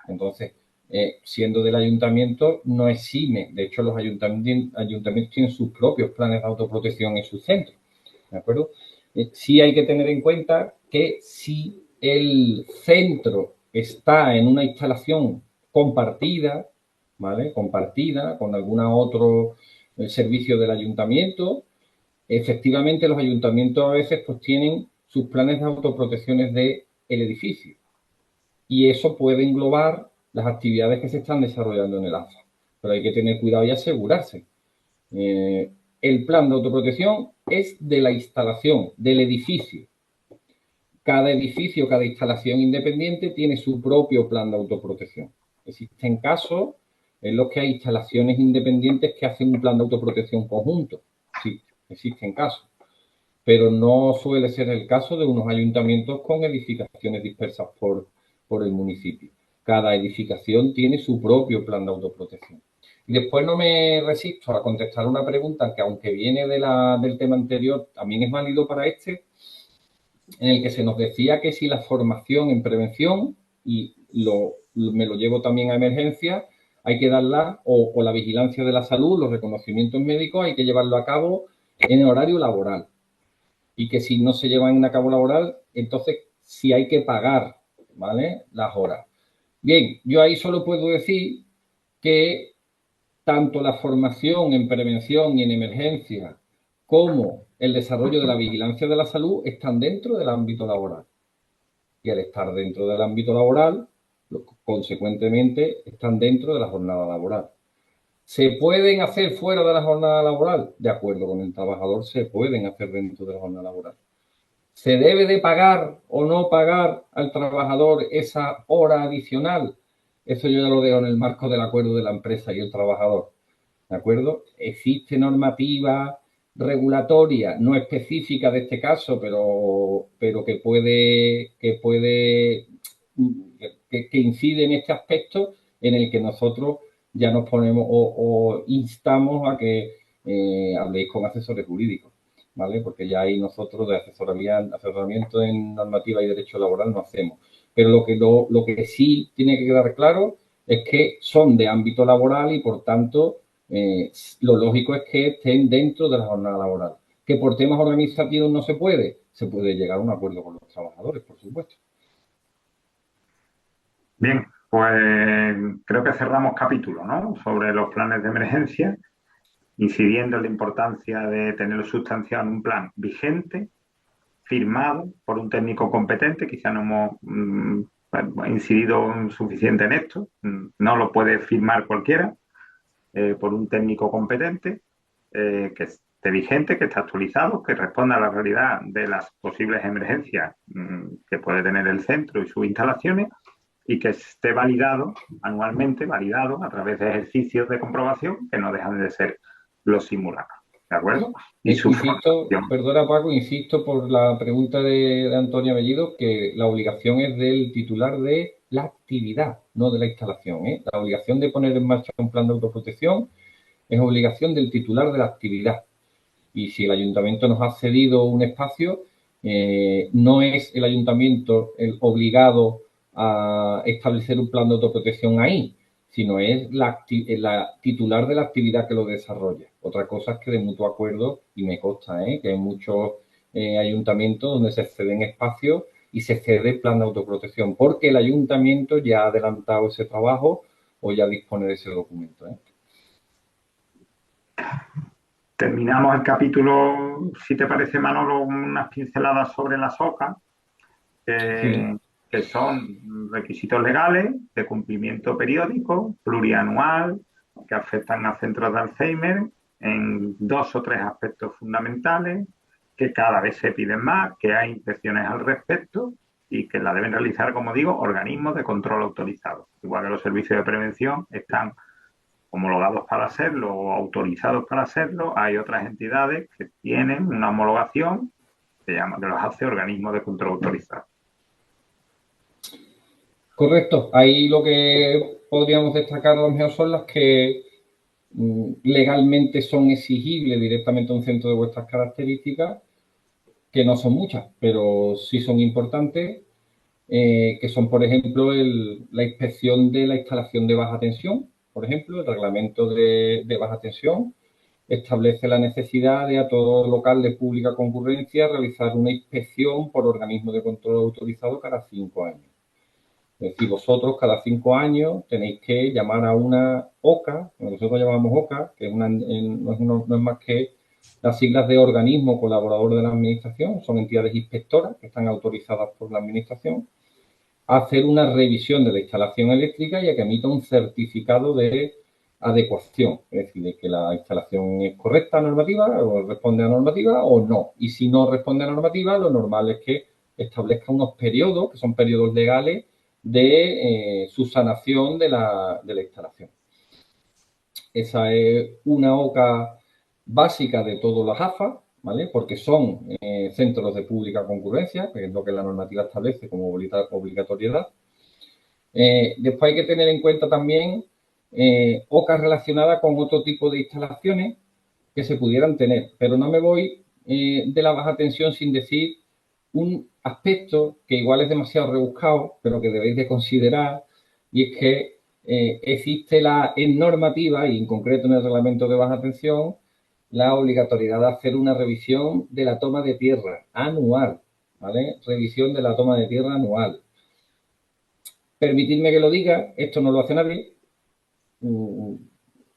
Entonces, siendo del ayuntamiento, no exime. De hecho, los ayuntamientos tienen sus propios planes de autoprotección en sus centros. ¿De acuerdo? Sí hay que tener en cuenta que si el centro está en una instalación compartida, ¿vale? Compartida con algún otro servicio del ayuntamiento, efectivamente los ayuntamientos a veces pues tienen sus planes de autoprotecciones del edificio. Y eso puede englobar las actividades que se están desarrollando en el AFA. Pero hay que tener cuidado y asegurarse. el plan de autoprotección es de la instalación, del edificio. Cada edificio, cada instalación independiente tiene su propio plan de autoprotección. Existen casos en los que hay instalaciones independientes que hacen un plan de autoprotección conjunto. Sí, existen casos. Pero no suele ser el caso de unos ayuntamientos con edificaciones dispersas por el municipio. Cada edificación tiene su propio plan de autoprotección. Y después no me resisto a contestar una pregunta que, aunque viene del tema anterior, también es válido para este, en el que se nos decía que si la formación en prevención, y me lo llevo también a emergencia, hay que darla, o la vigilancia de la salud, los reconocimientos médicos, hay que llevarlo a cabo en el horario laboral. Y que si no se llevan a cabo laboral, entonces sí hay que pagar, ¿vale?, las horas. Bien, yo ahí solo puedo decir que tanto la formación en prevención y en emergencia como el desarrollo de la vigilancia de la salud están dentro del ámbito laboral. Y al estar dentro del ámbito laboral, consecuentemente, están dentro de la jornada laboral. ¿Se pueden hacer fuera de la jornada laboral? De acuerdo con el trabajador, se pueden hacer dentro de la jornada laboral. ¿Se debe de pagar o no pagar al trabajador esa hora adicional? Eso yo ya lo dejo en el marco del acuerdo de la empresa y el trabajador. ¿De acuerdo? Existe normativa regulatoria, no específica de este caso, pero que incide en este aspecto, en el que nosotros ya nos ponemos o instamos a que habléis con asesores jurídicos, ¿vale? Porque ya ahí nosotros de asesoramiento en normativa y derecho laboral no hacemos. Pero lo que sí tiene que quedar claro es que son de ámbito laboral y, por tanto, lo lógico es que estén dentro de la jornada laboral. Que por temas organizativos no se puede llegar a un acuerdo con los trabajadores, por supuesto. Bien, pues creo que cerramos capítulo, ¿no?, sobre los planes de emergencia, incidiendo en la importancia de tenerlo sustanciado en un plan vigente, firmado por un técnico competente. Quizá no hemos incidido suficiente en esto. No lo puede firmar cualquiera, por un técnico competente, que esté vigente, que esté actualizado, que responda a la realidad de las posibles emergencias que puede tener el centro y sus instalaciones, y que esté validado anualmente, validado a través de ejercicios de comprobación que no dejan de ser los simulados. ¿De acuerdo? Perdona, Paco, insisto por la pregunta de Antonio Bellido, que la obligación es del titular de la actividad, no de la instalación, ¿eh? La obligación de poner en marcha un plan de autoprotección es obligación del titular de la actividad. Y si el ayuntamiento nos ha cedido un espacio, no es el ayuntamiento el obligado a establecer un plan de autoprotección ahí, sino es la titular de la actividad que lo desarrolla. Otra cosa es que de mutuo acuerdo, y me consta que hay muchos ayuntamientos donde se ceden espacios y se cede el plan de autoprotección, porque el ayuntamiento ya ha adelantado ese trabajo o ya dispone de ese documento. Terminamos el capítulo, si te parece, Manolo, unas pinceladas sobre las OCA, Sí, que son requisitos legales de cumplimiento periódico, plurianual, que afectan a centros de Alzheimer en 2 o 3 aspectos fundamentales, que cada vez se piden más, que hay inspecciones al respecto y que la deben realizar, como digo, organismos de control autorizados. Igual que los servicios de prevención están homologados para hacerlo o autorizados para hacerlo, hay otras entidades que tienen una homologación que los hace organismos de control autorizados. correcto. Ahí lo que podríamos destacar a lo mejor son las que legalmente son exigibles directamente a un centro de vuestras características, que no son muchas, pero sí son importantes, que son, por ejemplo, la inspección de la instalación de baja tensión. Por ejemplo, el reglamento de baja tensión establece la necesidad de a todo local de pública concurrencia realizar una inspección por organismo de control autorizado cada 5 años. Es decir, vosotros cada 5 años tenéis que llamar a una OCA, que nosotros llamamos OCA, que no es más que las siglas de organismo colaborador de la administración, son entidades inspectoras que están autorizadas por la administración, a hacer una revisión de la instalación eléctrica y a que emita un certificado de adecuación, es decir, de que la instalación es correcta, normativa, o responde a normativa o no. Y si no responde a normativa, lo normal es que establezca unos periodos, que son periodos legales, de subsanación de la instalación. Esa es una OCA básica de todas las AFA, ¿vale? Porque son centros de pública concurrencia, que es lo que la normativa establece como obligatoriedad. Después hay que tener en cuenta también OCA relacionadas con otro tipo de instalaciones que se pudieran tener, pero no me voy de la baja tensión sin decir un aspecto que igual es demasiado rebuscado, pero que debéis de considerar, y es que existe en normativa, y en concreto en el reglamento de baja tensión, la obligatoriedad de hacer una revisión de la toma de tierra anual, ¿vale? Revisión de la toma de tierra anual. Permitidme que lo diga, esto no lo hace nadie,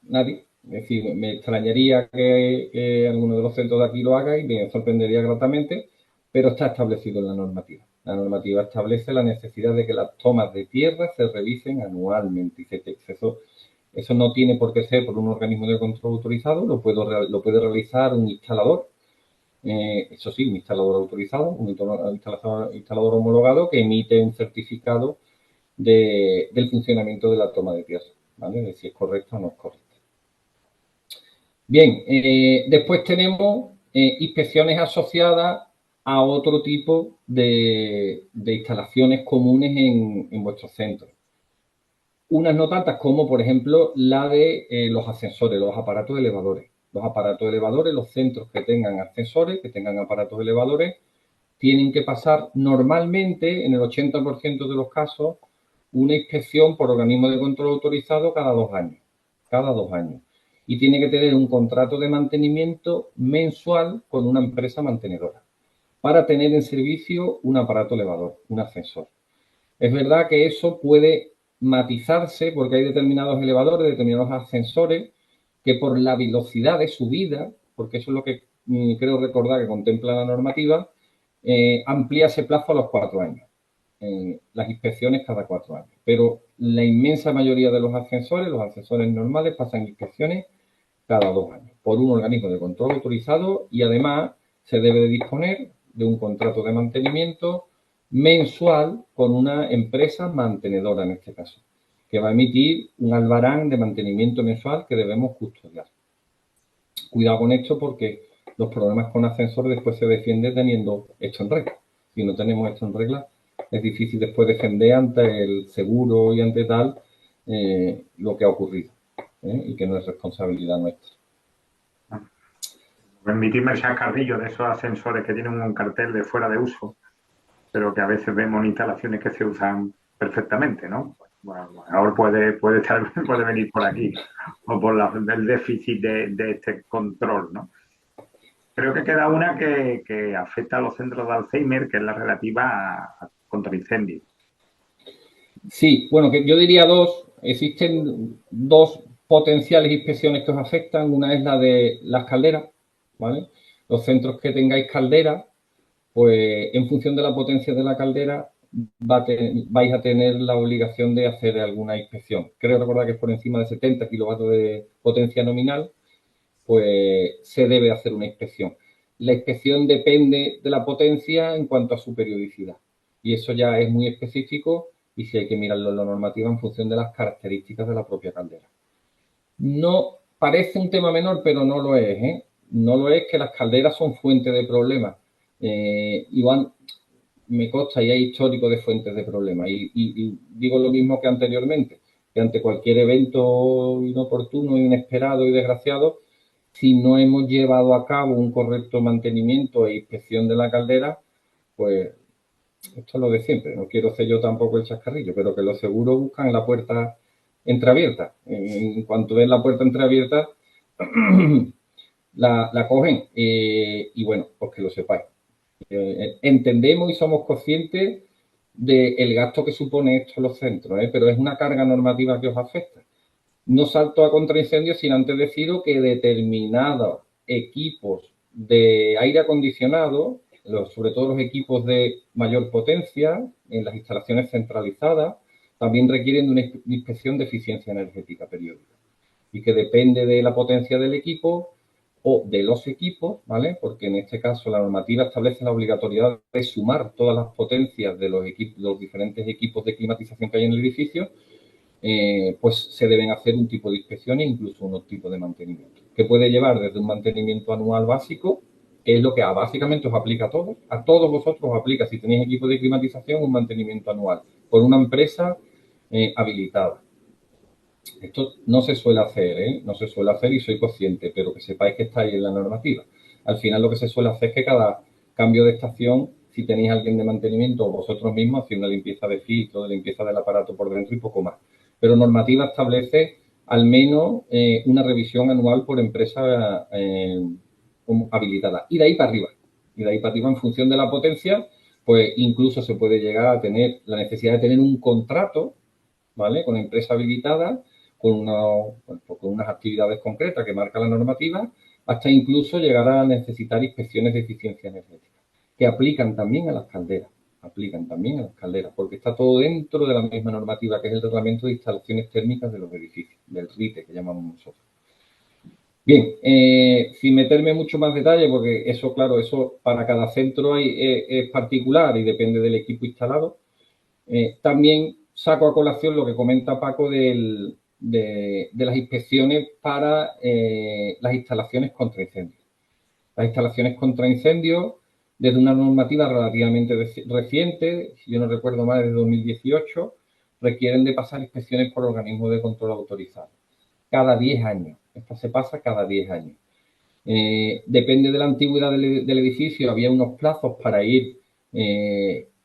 nadie. Es decir, me extrañaría que alguno de los centros de aquí lo haga y me sorprendería gratamente, pero está establecido en la normativa. La normativa establece la necesidad de que las tomas de tierra se revisen anualmente. Eso no tiene por qué ser por un organismo de control autorizado, lo puede realizar un instalador. Eso sí, un instalador autorizado, un instalador homologado que emite un certificado del funcionamiento de la toma de tierra, ¿vale? De si es correcta o no es correcta. Bien, después tenemos inspecciones asociadas a otro tipo de instalaciones comunes en vuestros centros. Unas no tantas como, por ejemplo, la de los ascensores, los aparatos elevadores. Los aparatos elevadores, los centros que tengan ascensores, que tengan aparatos elevadores, tienen que pasar normalmente, en el 80% de los casos, una inspección por organismo de control autorizado cada 2 años. Cada 2 años. Y tiene que tener un contrato de mantenimiento mensual con una empresa mantenedora para tener en servicio un aparato elevador, un ascensor. Es verdad que eso puede matizarse porque hay determinados elevadores, determinados ascensores que por la velocidad de subida, porque eso es lo que creo recordar que contempla la normativa, amplía ese plazo a los 4 años. Las inspecciones cada 4 años. Pero la inmensa mayoría de los ascensores normales, pasan inspecciones cada 2 años por un organismo de control autorizado y además se debe de disponer de un contrato de mantenimiento mensual con una empresa mantenedora, en este caso, que va a emitir un albarán de mantenimiento mensual que debemos custodiar. Cuidado con esto porque los problemas con ascensores después se defienden teniendo esto en regla. Si no tenemos esto en regla, es difícil después defender ante el seguro y ante tal lo que ha ocurrido y que no es responsabilidad nuestra. Permitirme el chascarrillo de esos ascensores que tienen un cartel de fuera de uso, pero que a veces vemos en instalaciones que se usan perfectamente, ¿no? Bueno, ahora puede venir por aquí o por el déficit de este control, ¿no? Creo que queda una que afecta a los centros de Alzheimer, que es la relativa a contra incendios. Sí, bueno, que yo diría dos. Existen dos potenciales inspecciones que os afectan. Una es la de las calderas, ¿vale? Los centros que tengáis calderas, pues en función de la potencia de la caldera vais a tener la obligación de hacer alguna inspección. Creo recordar que es por encima de 70 kilovatios de potencia nominal, pues se debe hacer una inspección. La inspección depende de la potencia en cuanto a su periodicidad. Y eso ya es muy específico y sí hay que mirarlo en la normativa en función de las características de la propia caldera. No parece un tema menor, pero no lo es, ¿eh? No lo es, que las calderas son fuente de problemas. Iván, me consta y hay histórico de fuentes de problemas. Y digo lo mismo que anteriormente, que ante cualquier evento inoportuno, inesperado y desgraciado, si no hemos llevado a cabo un correcto mantenimiento e inspección de la caldera, pues esto es lo de siempre. No quiero ser yo tampoco el chascarrillo, pero que los seguros buscan la puerta entreabierta. En cuanto ven la puerta entreabierta, la cogen. Y bueno, pues que lo sepáis. Entendemos y somos conscientes del gasto que supone esto en los centros, pero es una carga normativa que os afecta. No salto a contraincendios sin antes deciros que determinados equipos de aire acondicionado, sobre todo los equipos de mayor potencia, en las instalaciones centralizadas, también requieren de una inspección de eficiencia energética periódica. y que depende de la potencia del equipo o de los equipos, ¿vale? Porque en este caso la normativa establece la obligatoriedad de sumar todas las potencias de los diferentes equipos de climatización que hay en el edificio, pues se deben hacer un tipo de inspección e incluso unos tipos de mantenimiento, que puede llevar desde un mantenimiento anual básico, que es lo que básicamente os aplica a todos vosotros os aplica, si tenéis equipo de climatización, un mantenimiento anual por una empresa habilitada. Esto no se suele hacer, ¿eh? No se suele hacer y soy consciente, pero que sepáis que está ahí en la normativa. Al final lo que se suele hacer es que cada cambio de estación, si tenéis a alguien de mantenimiento o vosotros mismos, hacéis una limpieza de filtro, de limpieza del aparato por dentro y poco más. Pero normativa establece al menos una revisión anual por empresa habilitada. Y de ahí para arriba. Y de ahí para arriba, en función de la potencia, pues incluso se puede llegar a tener la necesidad de tener un contrato, ¿vale? Con empresa habilitada, con unas actividades concretas que marca la normativa, hasta incluso llegar a necesitar inspecciones de eficiencia energética, que aplican también a las calderas, porque está todo dentro de la misma normativa, que es el Reglamento de Instalaciones Térmicas de los Edificios, del RITE, que llamamos nosotros. Bien, sin meterme mucho más detalle, porque eso, claro, eso para cada centro es particular y depende del equipo instalado. También saco a colación lo que comenta Paco de las inspecciones para las instalaciones contra incendios. Las instalaciones contra incendios, desde una normativa relativamente reciente, si yo no recuerdo mal, desde 2018, requieren de pasar inspecciones por organismos de control autorizados. Cada 10 años. Esta se pasa cada 10 años. Depende de la antigüedad del edificio, había unos plazos para ir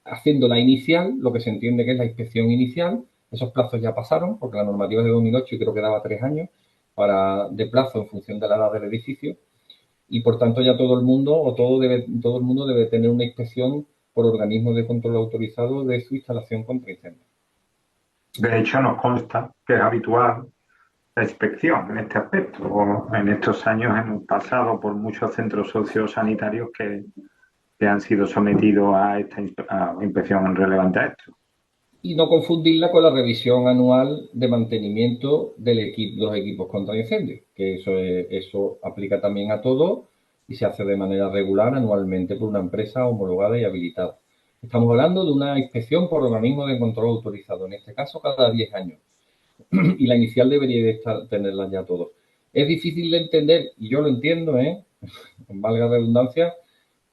haciendo la inicial, lo que se entiende que es la inspección inicial. Esos plazos ya pasaron, porque la normativa es de 2008 y creo que daba 3 años de plazo en función de la edad del edificio. Y por tanto ya todo el mundo todo el mundo debe tener una inspección por organismos de control autorizado de su instalación contra incendios. De hecho, nos consta que es habitual la inspección en este aspecto. En estos años hemos pasado por muchos centros sociosanitarios que han sido sometidos a esta inspección relevante a esto. Y no confundirla con la revisión anual de mantenimiento de los equipos contra incendios, que eso aplica también a todo y se hace de manera regular anualmente por una empresa homologada y habilitada. Estamos hablando de una inspección por organismo de control autorizado, en este caso cada 10 años. Y la inicial debería tenerlas ya todos. Es difícil de entender, y yo lo entiendo, valga redundancia,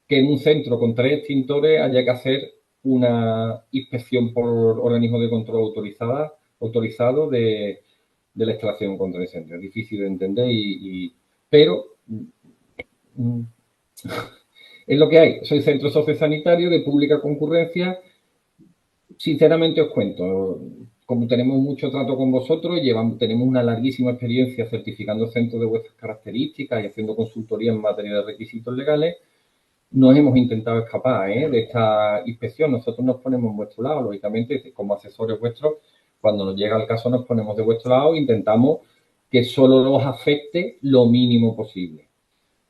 que en un centro con 3 extintores haya que hacer una inspección por organismo de control autorizado de la instalación contra incendios. Es difícil de entender, pero es lo que hay. Soy centro sociosanitario de pública concurrencia. Sinceramente os cuento, como tenemos mucho trato con vosotros, tenemos una larguísima experiencia certificando centros de vuestras características y haciendo consultoría en materia de requisitos legales. Nos hemos intentado escapar de esta inspección. Nosotros nos ponemos en vuestro lado, lógicamente, como asesores vuestros, cuando nos llega el caso nos ponemos de vuestro lado e intentamos que solo nos afecte lo mínimo posible.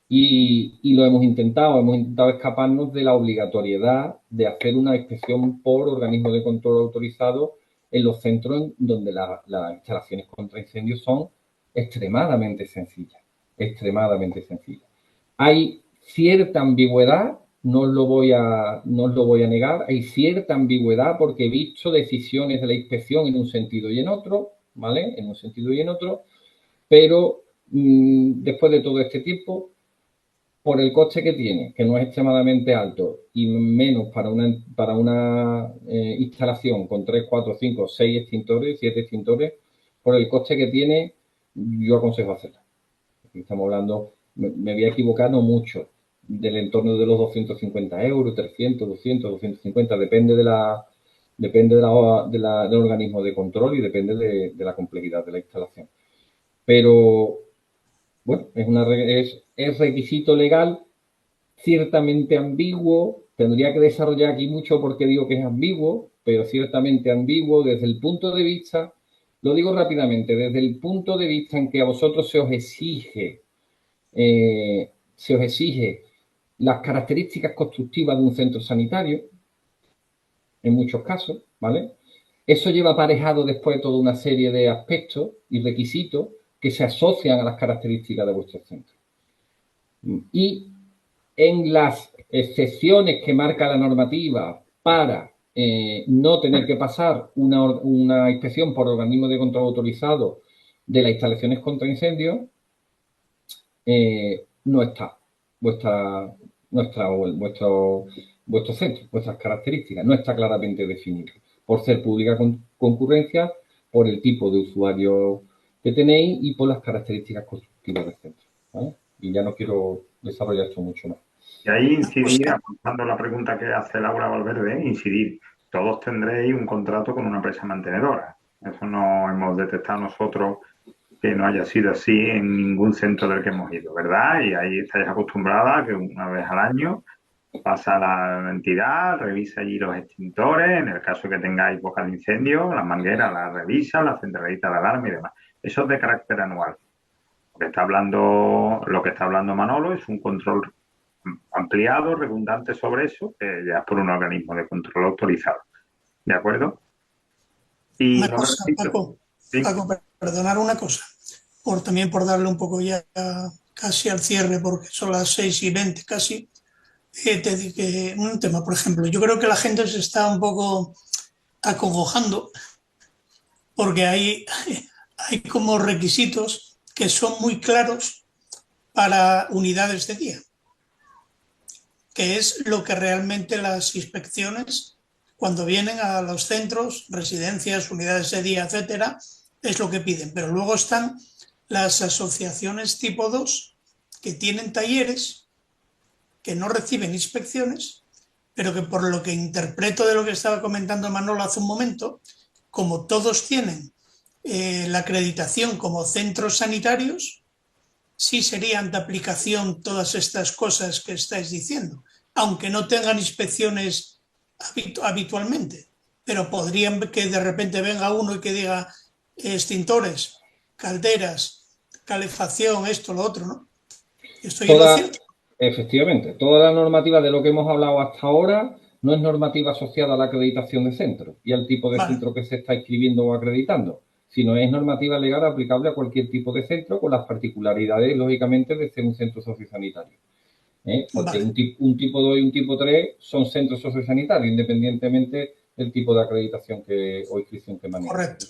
Y lo hemos intentado escaparnos de la obligatoriedad de hacer una inspección por organismo de control autorizado en los centros donde las instalaciones contra incendios son extremadamente sencillas, Hay cierta ambigüedad, no os lo voy a negar, hay cierta ambigüedad porque he visto decisiones de la inspección en un sentido y en otro, ¿vale? En un sentido y en otro, pero después de todo este tiempo, por el coste que tiene, que no es extremadamente alto, y menos para una instalación con 3, 4, 5, 6 extintores, 7 extintores, por el coste que tiene, yo aconsejo hacerla. Estamos hablando, me voy a equivocar no mucho, del entorno de los 250 euros, 300, 200, 250, depende del organismo de control y depende de la complejidad de la instalación. Pero bueno, es requisito legal ciertamente ambiguo. Tendría que desarrollar aquí mucho porque digo que es ambiguo, pero ciertamente ambiguo desde el punto de vista, lo digo rápidamente, desde el punto de vista en que a vosotros se os exige las características constructivas de un centro sanitario, en muchos casos, ¿vale? Eso lleva aparejado después toda una serie de aspectos y requisitos que se asocian a las características de vuestro centro. Y en las excepciones que marca la normativa para no tener que pasar una inspección por organismo de control autorizado de las instalaciones contra incendios, no está vuestro centro, vuestras características, no está claramente definido, por ser pública concurrencia, por el tipo de usuario que tenéis y por las características constructivas del centro, ¿vale? Y ya no quiero desarrollar esto mucho más. Y ahí incidir, apuntando la pregunta que hace Laura Valverde, incidir, todos tendréis un contrato con una empresa mantenedora. Eso no hemos detectado nosotros que no haya sido así en ningún centro del que hemos ido, ¿verdad? Y ahí estáis acostumbrada a que una vez al año pasa la entidad, revisa allí los extintores, en el caso que tengáis boca de incendio, las mangueras las revisa, la centralita de alarma y demás. Eso es de carácter anual. Lo que está hablando Manolo es un control ampliado, redundante sobre eso, que ya es por un organismo de control autorizado. ¿De acuerdo? Y una no me cosa, repito. Paco, Sí. perdonar una cosa, también por darle un poco ya casi al cierre, porque son las 6:20 casi. Te dije un tema, por ejemplo, yo creo que la gente se está un poco acongojando porque hay como requisitos que son muy claros para unidades de día, que es lo que realmente las inspecciones, cuando vienen a los centros, residencias, unidades de día, etcétera, es lo que piden. Pero luego están las asociaciones tipo 2 que tienen talleres que no reciben inspecciones, pero que por lo que interpreto de lo que estaba comentando Manolo hace un momento, como todos tienen la acreditación como centros sanitarios, sí serían de aplicación todas estas cosas que estáis diciendo, aunque no tengan inspecciones habitualmente, pero podrían que de repente venga uno y que diga extintores, calderas, calefacción, esto, lo otro, ¿no? ¿Estoy en lo cierto? Efectivamente, toda la normativa de lo que hemos hablado hasta ahora no es normativa asociada a la acreditación de centro y al tipo de Vale. centro que se está inscribiendo o acreditando, sino es normativa legal aplicable a cualquier tipo de centro con las particularidades, lógicamente, de ser un centro sociosanitario. Porque Vale. un tipo 2 y un tipo 3 son centros sociosanitarios, independientemente del tipo de acreditación o inscripción que manejen. Correcto.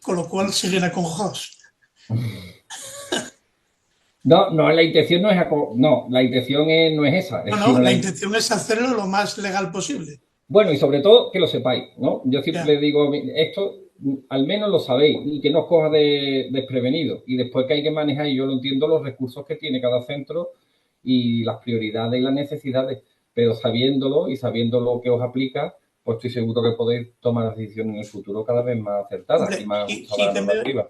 Con lo cual siguen acongojados. No, la intención no es la intención no es esa. No, la intención es hacerlo lo más legal posible. Bueno, y sobre todo que lo sepáis, ¿no? Yo siempre Ya. les digo, esto al menos lo sabéis y que no os coja desprevenido. Y después que hay que manejar, y yo lo entiendo, los recursos que tiene cada centro y las prioridades y las necesidades, pero sabiéndolo y sabiendo lo que os aplica, pues estoy seguro que podéis tomar decisiones en el futuro cada vez más acertadas. Hombre, y más ajustadas a la normativa.